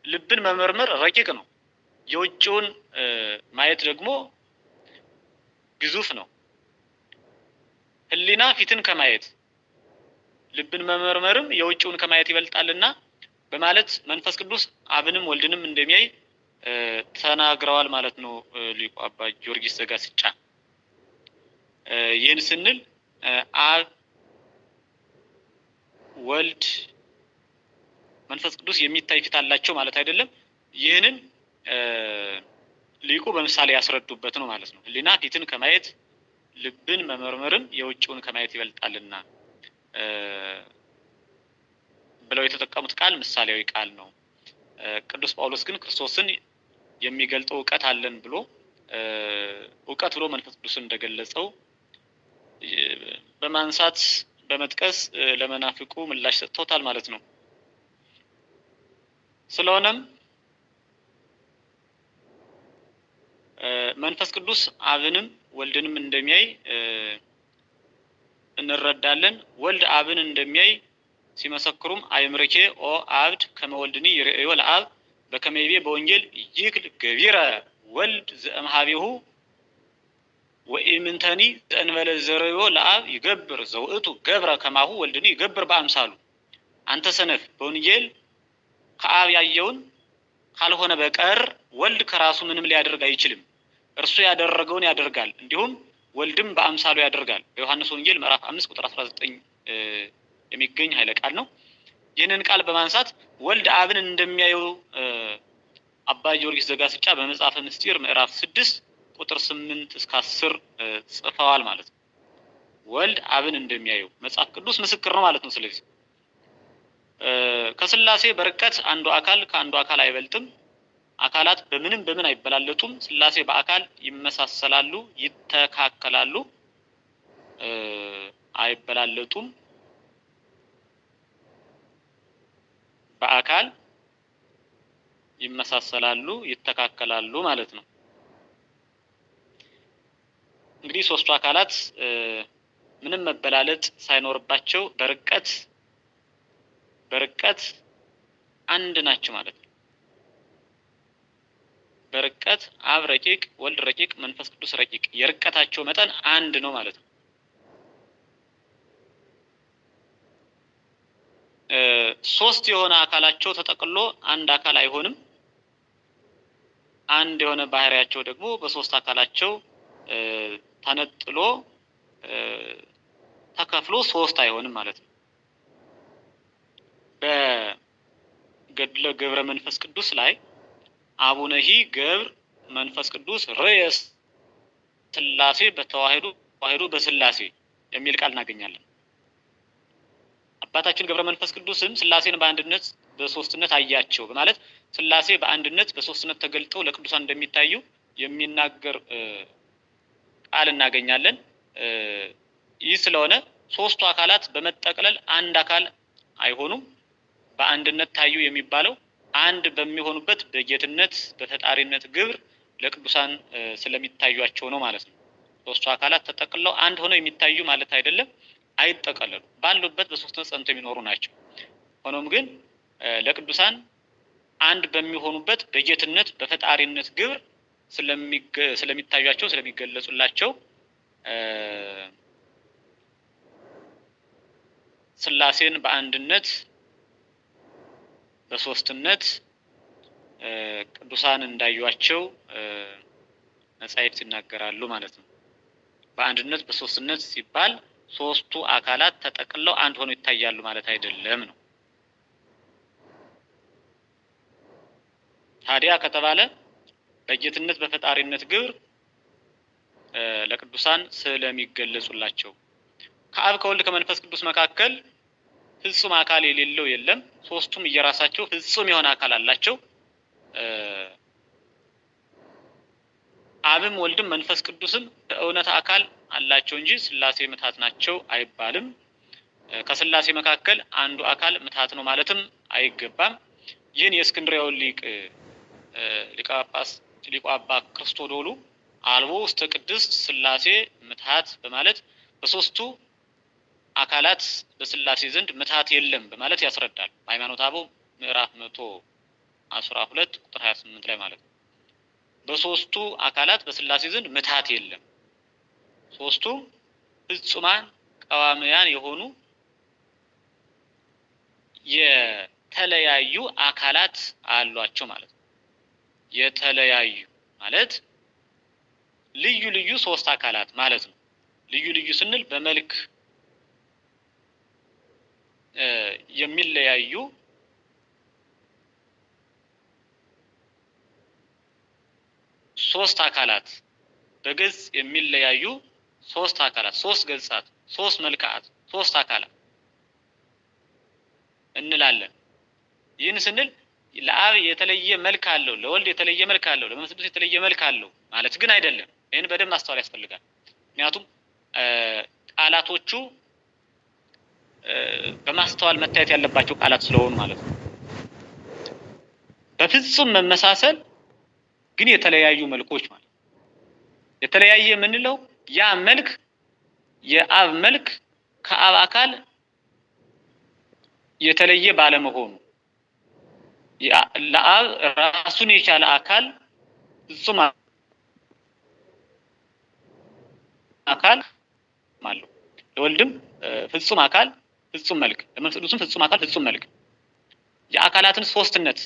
ልብን መመርመር ረቂቅ ነው። የውጭውን ማየት ደግሞ ግዙፍ ነው። ሕሊና ፊትን ከማየት ልብን መመርመርም የውጭውን ከማየት ይበልጣልና በማለት መንፈስ ቅዱስ አብንም ወልድንም እንደሚያይ ተናግረዋል ማለት ነው ሊቁ አባ ጊዮርጊስ ዘጋስጫ። ይህን ስንል አብ፣ ወልድ፣ መንፈስ ቅዱስ የሚታይ ፊት አላቸው ማለት አይደለም። ይህንን ሊቁ በምሳሌ ያስረዱበት ነው ማለት ነው። ሕሊና ፊትን ከማየት ልብን መመርመርም የውጭውን ከማየት ይበልጣልና ብለው የተጠቀሙት ቃል ምሳሌያዊ ቃል ነው። ቅዱስ ጳውሎስ ግን ክርስቶስን የሚገልጠው ዕውቀት አለን ብሎ እውቀት ብሎ መንፈስ ቅዱስ እንደገለጸው በማንሳት በመጥቀስ ለመናፍቁ ምላሽ ሰጥቶታል ማለት ነው። ስለሆነም መንፈስ ቅዱስ አብንም ወልድንም እንደሚያይ እንረዳለን። ወልድ አብን እንደሚያይ ሲመሰክሩም አይምርኬ ኦ አብድ ከመወልድኒ ይርእዮ ለአብ በከመይቤ በወንጌል ይክል ገቢረ ወልድ ዘእምሃቤሁ ወኢምንተኒ ዘእንበለ ዘርእዮ ለአብ ይገብር ዘውእቱ ገብረ ከማሁ ወልድኒ ይገብር በአምሳሉ። አንተ ሰነፍ በወንጌል ከአብ ያየውን ካልሆነ በቀር ወልድ ከራሱ ምንም ሊያደርግ አይችልም። እርሱ ያደረገውን ያደርጋል፣ እንዲሁም ወልድም በአምሳሉ ያደርጋል። በዮሐንስ ወንጌል ምዕራፍ 5 ቁጥር 19 የሚገኝ ኃይለ ቃል ነው። ይህንን ቃል በማንሳት ወልድ አብን እንደሚያየው አባ ጊዮርጊስ ዘጋስጫ በመጽሐፈ ምስጢር ምዕራፍ 6 ቁጥር 8 እስከ 10 ጽፈዋል ማለት ነው። ወልድ አብን እንደሚያየው መጽሐፍ ቅዱስ ምስክር ነው ማለት ነው። ስለዚህ ከስላሴ በርቀት አንዱ አካል ከአንዱ አካል አይበልጥም። አካላት በምን አይበላለጡም። ስላሴ በአካል ይመሳሰላሉ፣ ይተካከላሉ፣ አይበላለጡም። በአካል ይመሳሰላሉ፣ ይተካከላሉ ማለት ነው። እንግዲህ ሶስቱ አካላት ምንም መበላለጥ ሳይኖርባቸው በርቀት አንድ ናቸው ማለት ነው። በርቀት አብ ረቂቅ፣ ወልድ ረቂቅ፣ መንፈስ ቅዱስ ረቂቅ፣ የርቀታቸው መጠን አንድ ነው ማለት ነው። ሶስት የሆነ አካላቸው ተጠቅሎ አንድ አካል አይሆንም። አንድ የሆነ ባህሪያቸው ደግሞ በሶስት አካላቸው ተነጥሎ ተከፍሎ ሶስት አይሆንም ማለት ነው። በገድለ ገብረ መንፈስ ቅዱስ ላይ አቡነሂ ገብር መንፈስ ቅዱስ ርዕስ ስላሴ በተዋህዶ በስላሴ የሚል ቃል እናገኛለን። አባታችን ገብረ መንፈስ ቅዱስም ስላሴን በአንድነት በሶስትነት አያቸው በማለት ስላሴ በአንድነት በሶስትነት ተገልጠው ለቅዱሳን እንደሚታዩ የሚናገር ቃል እናገኛለን። ይህ ስለሆነ ሶስቱ አካላት በመጠቅለል አንድ አካል አይሆኑም። በአንድነት ታዩ የሚባለው አንድ በሚሆኑበት በጌትነት በፈጣሪነት ግብር ለቅዱሳን ስለሚታዩአቸው ነው ማለት ነው። ሶስቱ አካላት ተጠቅለው አንድ ሆነው የሚታዩ ማለት አይደለም፣ አይጠቀለሉ ባሉበት በሶስትነት ጸንተው የሚኖሩ ናቸው። ሆኖም ግን ለቅዱሳን አንድ በሚሆኑበት በጌትነት በፈጣሪነት ግብር ስለሚታዩአቸው ስለሚገለጹላቸው ስላሴን በአንድነት በሶስትነት ቅዱሳን እንዳዩአቸው መጻሕፍት ይናገራሉ ማለት ነው። በአንድነት በሶስትነት ሲባል ሶስቱ አካላት ተጠቅለው አንድ ሆነው ይታያሉ ማለት አይደለም ነው። ታዲያ ከተባለ በጌትነት በፈጣሪነት ግብር ለቅዱሳን ስለሚገለጹላቸው ከአብ ከወልድ ከመንፈስ ቅዱስ መካከል ፍጹም አካል የሌለው የለም። ሶስቱም እየራሳቸው ፍጹም የሆነ አካል አላቸው። አብም ወልድም መንፈስ ቅዱስም በእውነት አካል አላቸው እንጂ ስላሴ ምታት ናቸው አይባልም። ከስላሴ መካከል አንዱ አካል ምታት ነው ማለትም አይገባም። ይህን የእስክንድርያው ሊቀ አባ ክርስቶዶሉ አልቦ ውስተ ቅድስት ስላሴ ምታት በማለት በሶስቱ አካላት በስላሴ ዘንድ ምታት የለም በማለት ያስረዳል። ሃይማኖተ አበው ምዕራፍ 112 ቁጥር 28 ላይ ማለት ነው። በሶስቱ አካላት በስላሴ ዘንድ ምታት የለም። ሶስቱም ፍጹማን ቀዋምያን የሆኑ የተለያዩ አካላት አሏቸው ማለት ነው። የተለያዩ ማለት ልዩ ልዩ ሶስት አካላት ማለት ነው። ልዩ ልዩ ስንል በመልክ የሚለያዩ ሶስት አካላት፣ በገጽ የሚለያዩ ሶስት አካላት፣ ሶስት ገጻት፣ ሶስት መልክዓት፣ ሶስት አካላት እንላለን። ይህን ስንል ለአብ የተለየ መልክ አለው፣ ለወልድ የተለየ መልክ አለው፣ ለመንፈስ ቅዱስ የተለየ መልክ አለው ማለት ግን አይደለም። ይሄን በደንብ ማስተዋል ያስፈልጋል። ምክንያቱም ቃላቶቹ በማስተዋል መታየት ያለባቸው ቃላት ስለሆኑ ማለት ነው። በፍጹም መመሳሰል ግን የተለያዩ መልኮች ማለት የተለያየ የምንለው ያ መልክ የአብ መልክ ከአብ አካል የተለየ ባለመሆኑ ለአብ ራሱን የቻለ አካል ፍጹም አካል ማለት ለወልድም ፍጹም አካል ፍጹም መልክ፣ ለመንፈስ ቅዱስም ፍጹም አካል ፍጹም መልክ የአካላትን ሶስትነት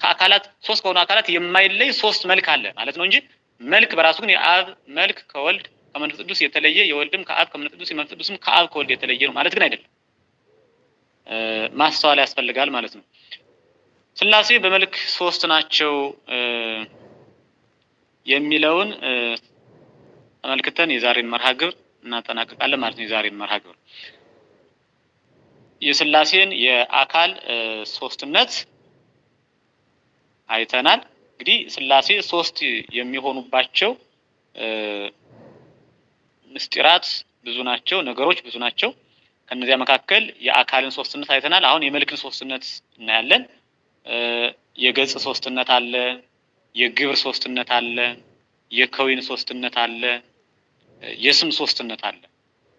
ከአካላት ሶስት ከሆኑ አካላት የማይለይ ሶስት መልክ አለ ማለት ነው እንጂ መልክ በራሱ ግን የአብ መልክ ከወልድ ከመንፈስ ቅዱስ የተለየ የወልድም ከአብ ከመንፈስ ቅዱስ የመንፈስ ቅዱስም ከአብ ከወልድ የተለየ ነው ማለት ግን አይደለም። ማስተዋል ያስፈልጋል ማለት ነው። ሥላሴ በመልክ ሶስት ናቸው የሚለውን ተመልክተን የዛሬን መርሃ ግብር እናጠናቅቃለን ማለት ነው። የዛሬን መርሃ ግብር የሥላሴን የአካል ሶስትነት አይተናል። እንግዲህ ሥላሴ ሶስት የሚሆኑባቸው ምስጢራት ብዙ ናቸው፣ ነገሮች ብዙ ናቸው። ከነዚያ መካከል የአካልን ሶስትነት አይተናል። አሁን የመልክን ሶስትነት እናያለን። የገጽ ሶስትነት አለ፣ የግብር ሶስትነት አለ፣ የከዊን ሶስትነት አለ፣ የስም ሶስትነት አለ።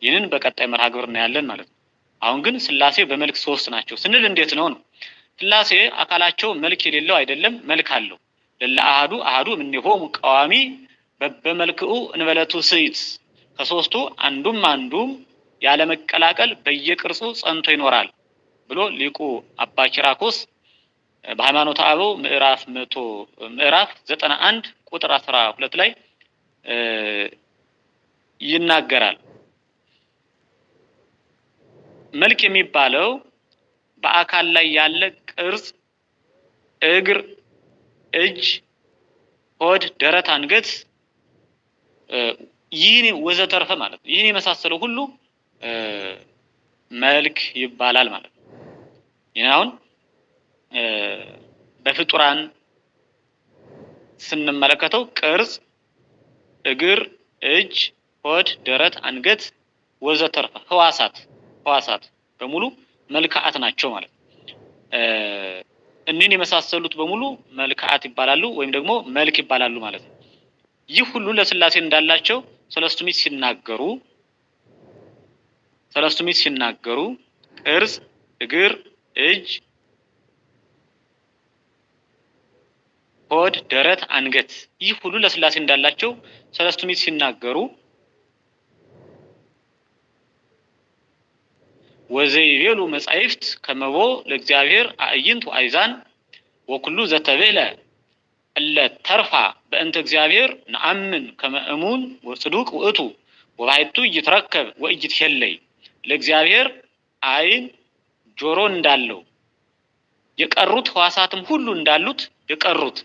ይህንን በቀጣይ መርሃ ግብር እናያለን ማለት ነው። አሁን ግን ሥላሴ በመልክ ሶስት ናቸው ስንል እንዴት ነው? ሥላሴ አካላቸው መልክ የሌለው አይደለም፣ መልክ አለው። ለለአሐዱ አሐዱ እምኔሆሙ ቀዋሚ በመልክኡ እንበለቱ ስይት ከሶስቱ አንዱም ያለ መቀላቀል በየቅርጹ ጸንቶ ይኖራል ብሎ ሊቁ አባ ኪራኮስ በሃይማኖተ አበው ምዕራፍ 91 ቁጥር 12 ላይ ይናገራል። መልክ የሚባለው በአካል ላይ ያለ ቅርጽ፣ እግር፣ እጅ፣ ሆድ፣ ደረት፣ አንገት ይህን ወዘተርፈ ማለት ነው። ይህን የመሳሰለው ሁሉ መልክ ይባላል ማለት ነው። ይህን አሁን በፍጡራን ስንመለከተው ቅርጽ፣ እግር፣ እጅ፣ ሆድ፣ ደረት፣ አንገት ወዘተርፈ ህዋሳት በሙሉ መልክዓት ናቸው ማለት ነው። እኒህን የመሳሰሉት በሙሉ መልክዓት ይባላሉ ወይም ደግሞ መልክ ይባላሉ ማለት ነው። ይህ ሁሉ ለሥላሴ እንዳላቸው ሰለስቱ ምዕት ሲናገሩ ቅርጽ፣ እግር፣ እጅ፣ ሆድ፣ ደረት፣ አንገት ይህ ሁሉ ለሥላሴ እንዳላቸው ሰለስቱ ምዕት ሲናገሩ ወዘይቤሉ መጻሕፍት ከመቦ ለእግዚአብሔር አዕይንት ወአይዛን ወኩሉ ዘተብዕለ እለ ተርፋ በእንተ እግዚአብሔር ነአምን ከመ እሙን ወጽዱቅ ውእቱ ወባሕቱ ይትረከብ ወኢይትሄለይ። ለእግዚአብሔር ዓይን ጆሮ እንዳለው የቀሩት ህዋሳትም ሁሉ እንዳሉት የቀሩት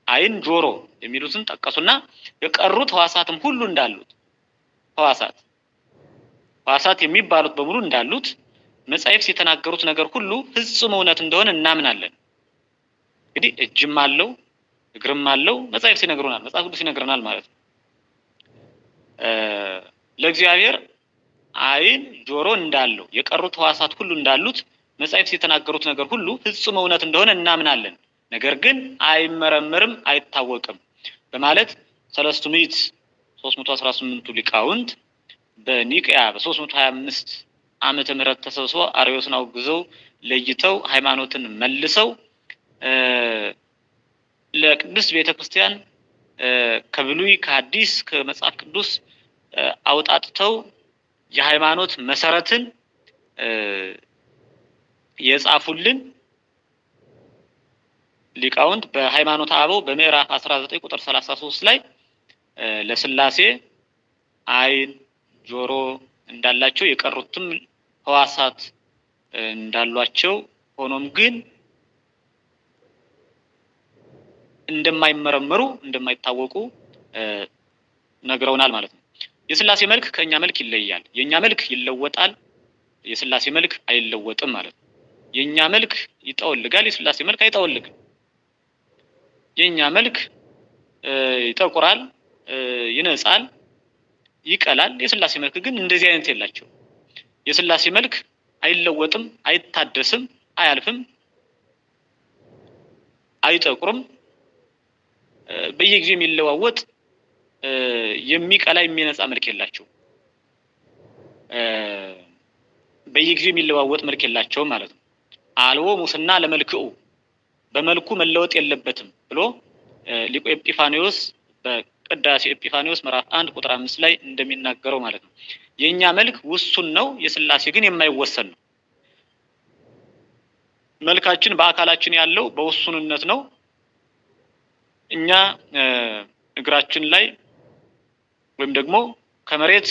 ዓይን ጆሮ የሚሉትን ጠቀሱና የቀሩት ህዋሳትም ሁሉ እንዳሉት ህዋሳት የሚባሉት በሙሉ እንዳሉት መጻሕፍት የተናገሩት ነገር ሁሉ ፍጹም እውነት እንደሆነ እናምናለን። እንግዲህ እጅም አለው እግርም አለው መጻሕፍት ይነግሩናል፣ መጽሐፍ ቅዱስ ይነግረናል ማለት ነው። ለእግዚአብሔር ዓይን ጆሮ እንዳለው የቀሩት ህዋሳት ሁሉ እንዳሉት መጻሕፍት የተናገሩት ነገር ሁሉ ፍጹም እውነት እንደሆነ እናምናለን። ነገር ግን አይመረመርም፣ አይታወቅም በማለት ሰለስቱ ምዕት 318ቱ ሊቃውንት በኒቅያ በ325 ዓመተ ምህረት ተሰብስበው አርዮስን አውግዘው ለይተው ሃይማኖትን መልሰው ለቅድስት ቤተክርስቲያን ከብሉይ ከሐዲስ ከመጽሐፍ ቅዱስ አውጣጥተው የሃይማኖት መሰረትን የጻፉልን ሊቃውንት በሃይማኖተ አበው በምዕራፍ 19 ቁጥር 33 ላይ ለሥላሴ ዓይን ጆሮ እንዳላቸው የቀሩትም ህዋሳት እንዳሏቸው ሆኖም ግን እንደማይመረመሩ እንደማይታወቁ ነግረውናል ማለት ነው። የሥላሴ መልክ ከኛ መልክ ይለያል። የኛ መልክ ይለወጣል፣ የሥላሴ መልክ አይለወጥም ማለት ነው። የኛ መልክ ይጠወልጋል፣ የሥላሴ መልክ አይጠወልግም። የኛ መልክ ይጠቁራል፣ ይነጻል፣ ይቀላል። የስላሴ መልክ ግን እንደዚህ አይነት የላቸው። የስላሴ መልክ አይለወጥም፣ አይታደስም፣ አያልፍም፣ አይጠቁርም። በየጊዜው የሚለዋወጥ የሚቀላ የሚነጻ መልክ የላቸው። በየጊዜው የሚለዋወጥ መልክ የላቸው ማለት ነው። አልቦ ሙስና ለመልክኡ በመልኩ መለወጥ የለበትም ብሎ ሊቁ ኤጲፋኒዎስ በቅዳሴ ኤጲፋኒዎስ ምዕራፍ 1 ቁጥር 5 ላይ እንደሚናገረው ማለት ነው። የኛ መልክ ውሱን ነው፣ የስላሴ ግን የማይወሰን ነው። መልካችን በአካላችን ያለው በውሱንነት ነው። እኛ እግራችን ላይ ወይም ደግሞ ከመሬት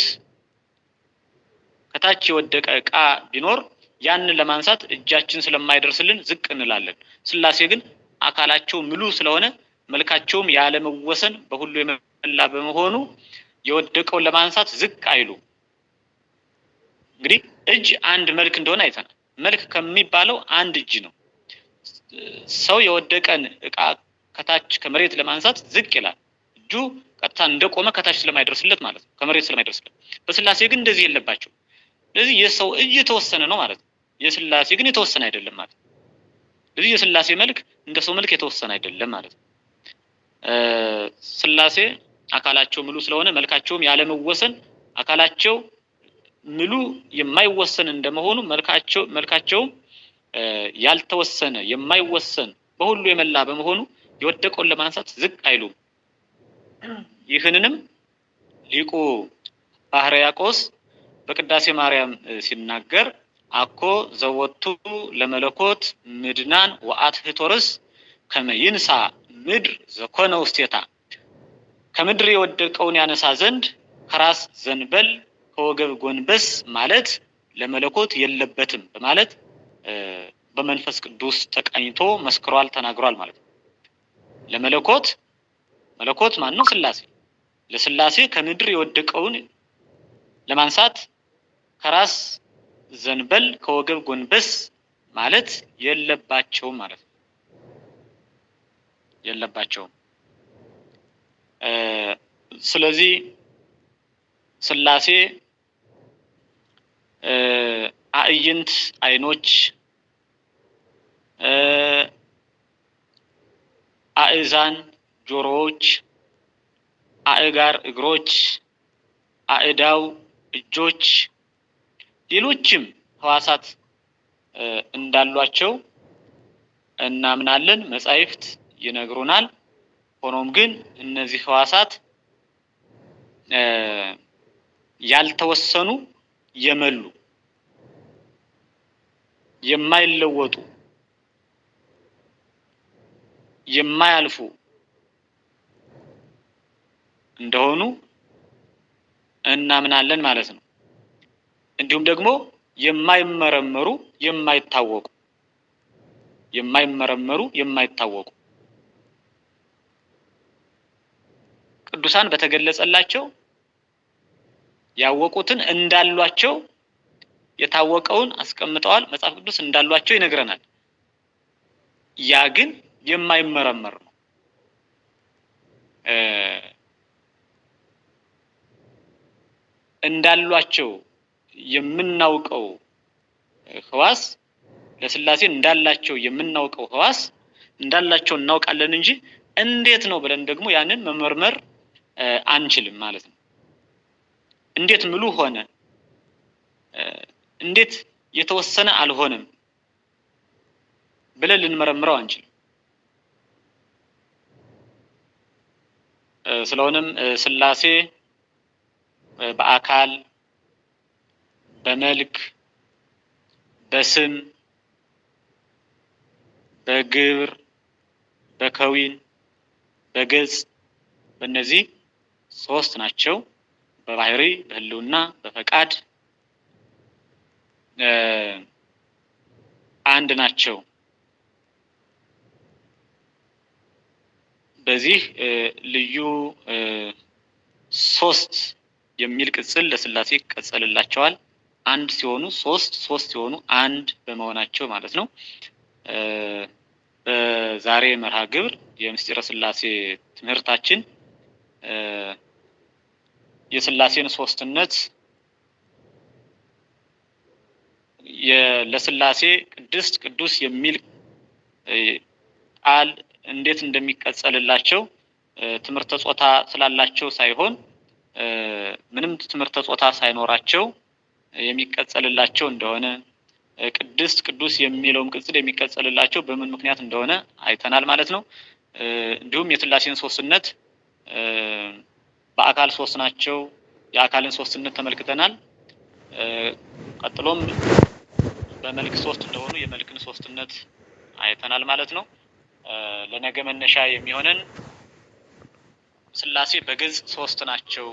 ከታች የወደቀ ዕቃ ቢኖር ያንን ለማንሳት እጃችን ስለማይደርስልን ዝቅ እንላለን። ስላሴ ግን አካላቸው ምሉ ስለሆነ መልካቸውም ያለመወሰን በሁሉ የመላ በመሆኑ የወደቀውን ለማንሳት ዝቅ አይሉ። እንግዲህ እጅ አንድ መልክ እንደሆነ አይተናል። መልክ ከሚባለው አንድ እጅ ነው። ሰው የወደቀን ዕቃ ከታች ከመሬት ለማንሳት ዝቅ ይላል። እጁ ቀጥታ እንደቆመ ከታች ስለማይደርስለት ማለት ነው፣ ከመሬት ስለማይደርስለት። በስላሴ ግን እንደዚህ የለባቸው። ስለዚህ የሰው እጅ የተወሰነ ነው ማለት ነው። የስላሴ ግን የተወሰነ አይደለም ማለት ነው። ስለዚህ የስላሴ መልክ እንደ ሰው መልክ የተወሰነ አይደለም ማለት ነው። ስላሴ አካላቸው ምሉ ስለሆነ መልካቸውም ያለመወሰን አካላቸው ምሉ የማይወሰን እንደመሆኑ መልካቸውም ያልተወሰነ የማይወሰን በሁሉ የመላ በመሆኑ የወደቀውን ለማንሳት ዝቅ አይሉም። ይህንንም ሊቁ ባህርያቆስ በቅዳሴ ማርያም ሲናገር አኮ ዘወቱ ለመለኮት ምድናን ወአትህቶርስ ከመይንሳ ምድር ዘኮነ ውስቴታ ከምድር የወደቀውን ያነሳ ዘንድ ከራስ ዘንበል ከወገብ ጎንበስ ማለት ለመለኮት የለበትም በማለት በመንፈስ ቅዱስ ተቃኝቶ መስክሯል፣ ተናግሯል ማለት ነው። መለኮት ማን ነው? ስላሴ። ለስላሴ ከምድር የወደቀውን ለማንሳት ከራስ ዘንበል ከወገብ ጎንበስ ማለት የለባቸውም ማለት ነው። የለባቸውም። ስለዚህ ስላሴ አዕይንት አይኖች፣ አእዛን ጆሮዎች፣ አእጋር እግሮች፣ አእዳው እጆች፣ ሌሎችም ህዋሳት እንዳሏቸው እናምናለን። መጻሕፍት ይነግሩናል። ሆኖም ግን እነዚህ ህዋሳት ያልተወሰኑ የመሉ የማይለወጡ የማያልፉ እንደሆኑ እናምናለን ማለት ነው። እንዲሁም ደግሞ የማይመረመሩ የማይታወቁ ቅዱሳን በተገለጸላቸው ያወቁትን እንዳሏቸው የታወቀውን አስቀምጠዋል። መጽሐፍ ቅዱስ እንዳሏቸው ይነግረናል። ያ ግን የማይመረመር ነው። እንዳሏቸው የምናውቀው ህዋስ ለስላሴ እንዳላቸው የምናውቀው ህዋስ እንዳላቸው እናውቃለን እንጂ እንዴት ነው ብለን ደግሞ ያንን መመርመር አንችልም ማለት ነው። እንዴት ምሉ ሆነ፣ እንዴት የተወሰነ አልሆነም ብለን ልንመረምረው አንችልም። ስለሆነም ስላሴ በአካል፣ በመልክ፣ በስም፣ በግብር፣ በከዊን፣ በገጽ በእነዚህ ሶስት ናቸው። በባህሪ፣ በህልውና፣ በፈቃድ አንድ ናቸው። በዚህ ልዩ ሶስት የሚል ቅጽል ለስላሴ ይቀጸልላቸዋል። አንድ ሲሆኑ ሶስት፣ ሶስት ሲሆኑ አንድ በመሆናቸው ማለት ነው። በዛሬ መርሃ ግብር የምስጢረ ሥላሴ ትምህርታችን የሥላሴን ሶስትነት ለሥላሴ ቅድስት ቅዱስ የሚል ቃል እንዴት እንደሚቀጸልላቸው ትምህርተ ጾታ ስላላቸው ሳይሆን ምንም ትምህርተ ጾታ ሳይኖራቸው የሚቀጸልላቸው እንደሆነ ቅድስት ቅዱስ የሚለውም ቅጽል የሚቀጸልላቸው በምን ምክንያት እንደሆነ አይተናል ማለት ነው። እንዲሁም የሥላሴን ሶስትነት በአካል ሶስት ናቸው፣ የአካልን ሶስትነት ተመልክተናል። ቀጥሎም በመልክ ሶስት እንደሆኑ የመልክን ሶስትነት አይተናል ማለት ነው። ለነገ መነሻ የሚሆነን ሥላሴ በገጽ ሶስት ናቸው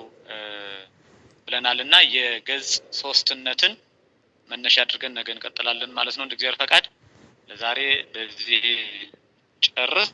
ብለናልና የገጽ ሶስትነትን መነሻ አድርገን ነገ እንቀጥላለን ማለት ነው እንደ እግዚአብሔር ፈቃድ። ለዛሬ በዚህ ጨርስ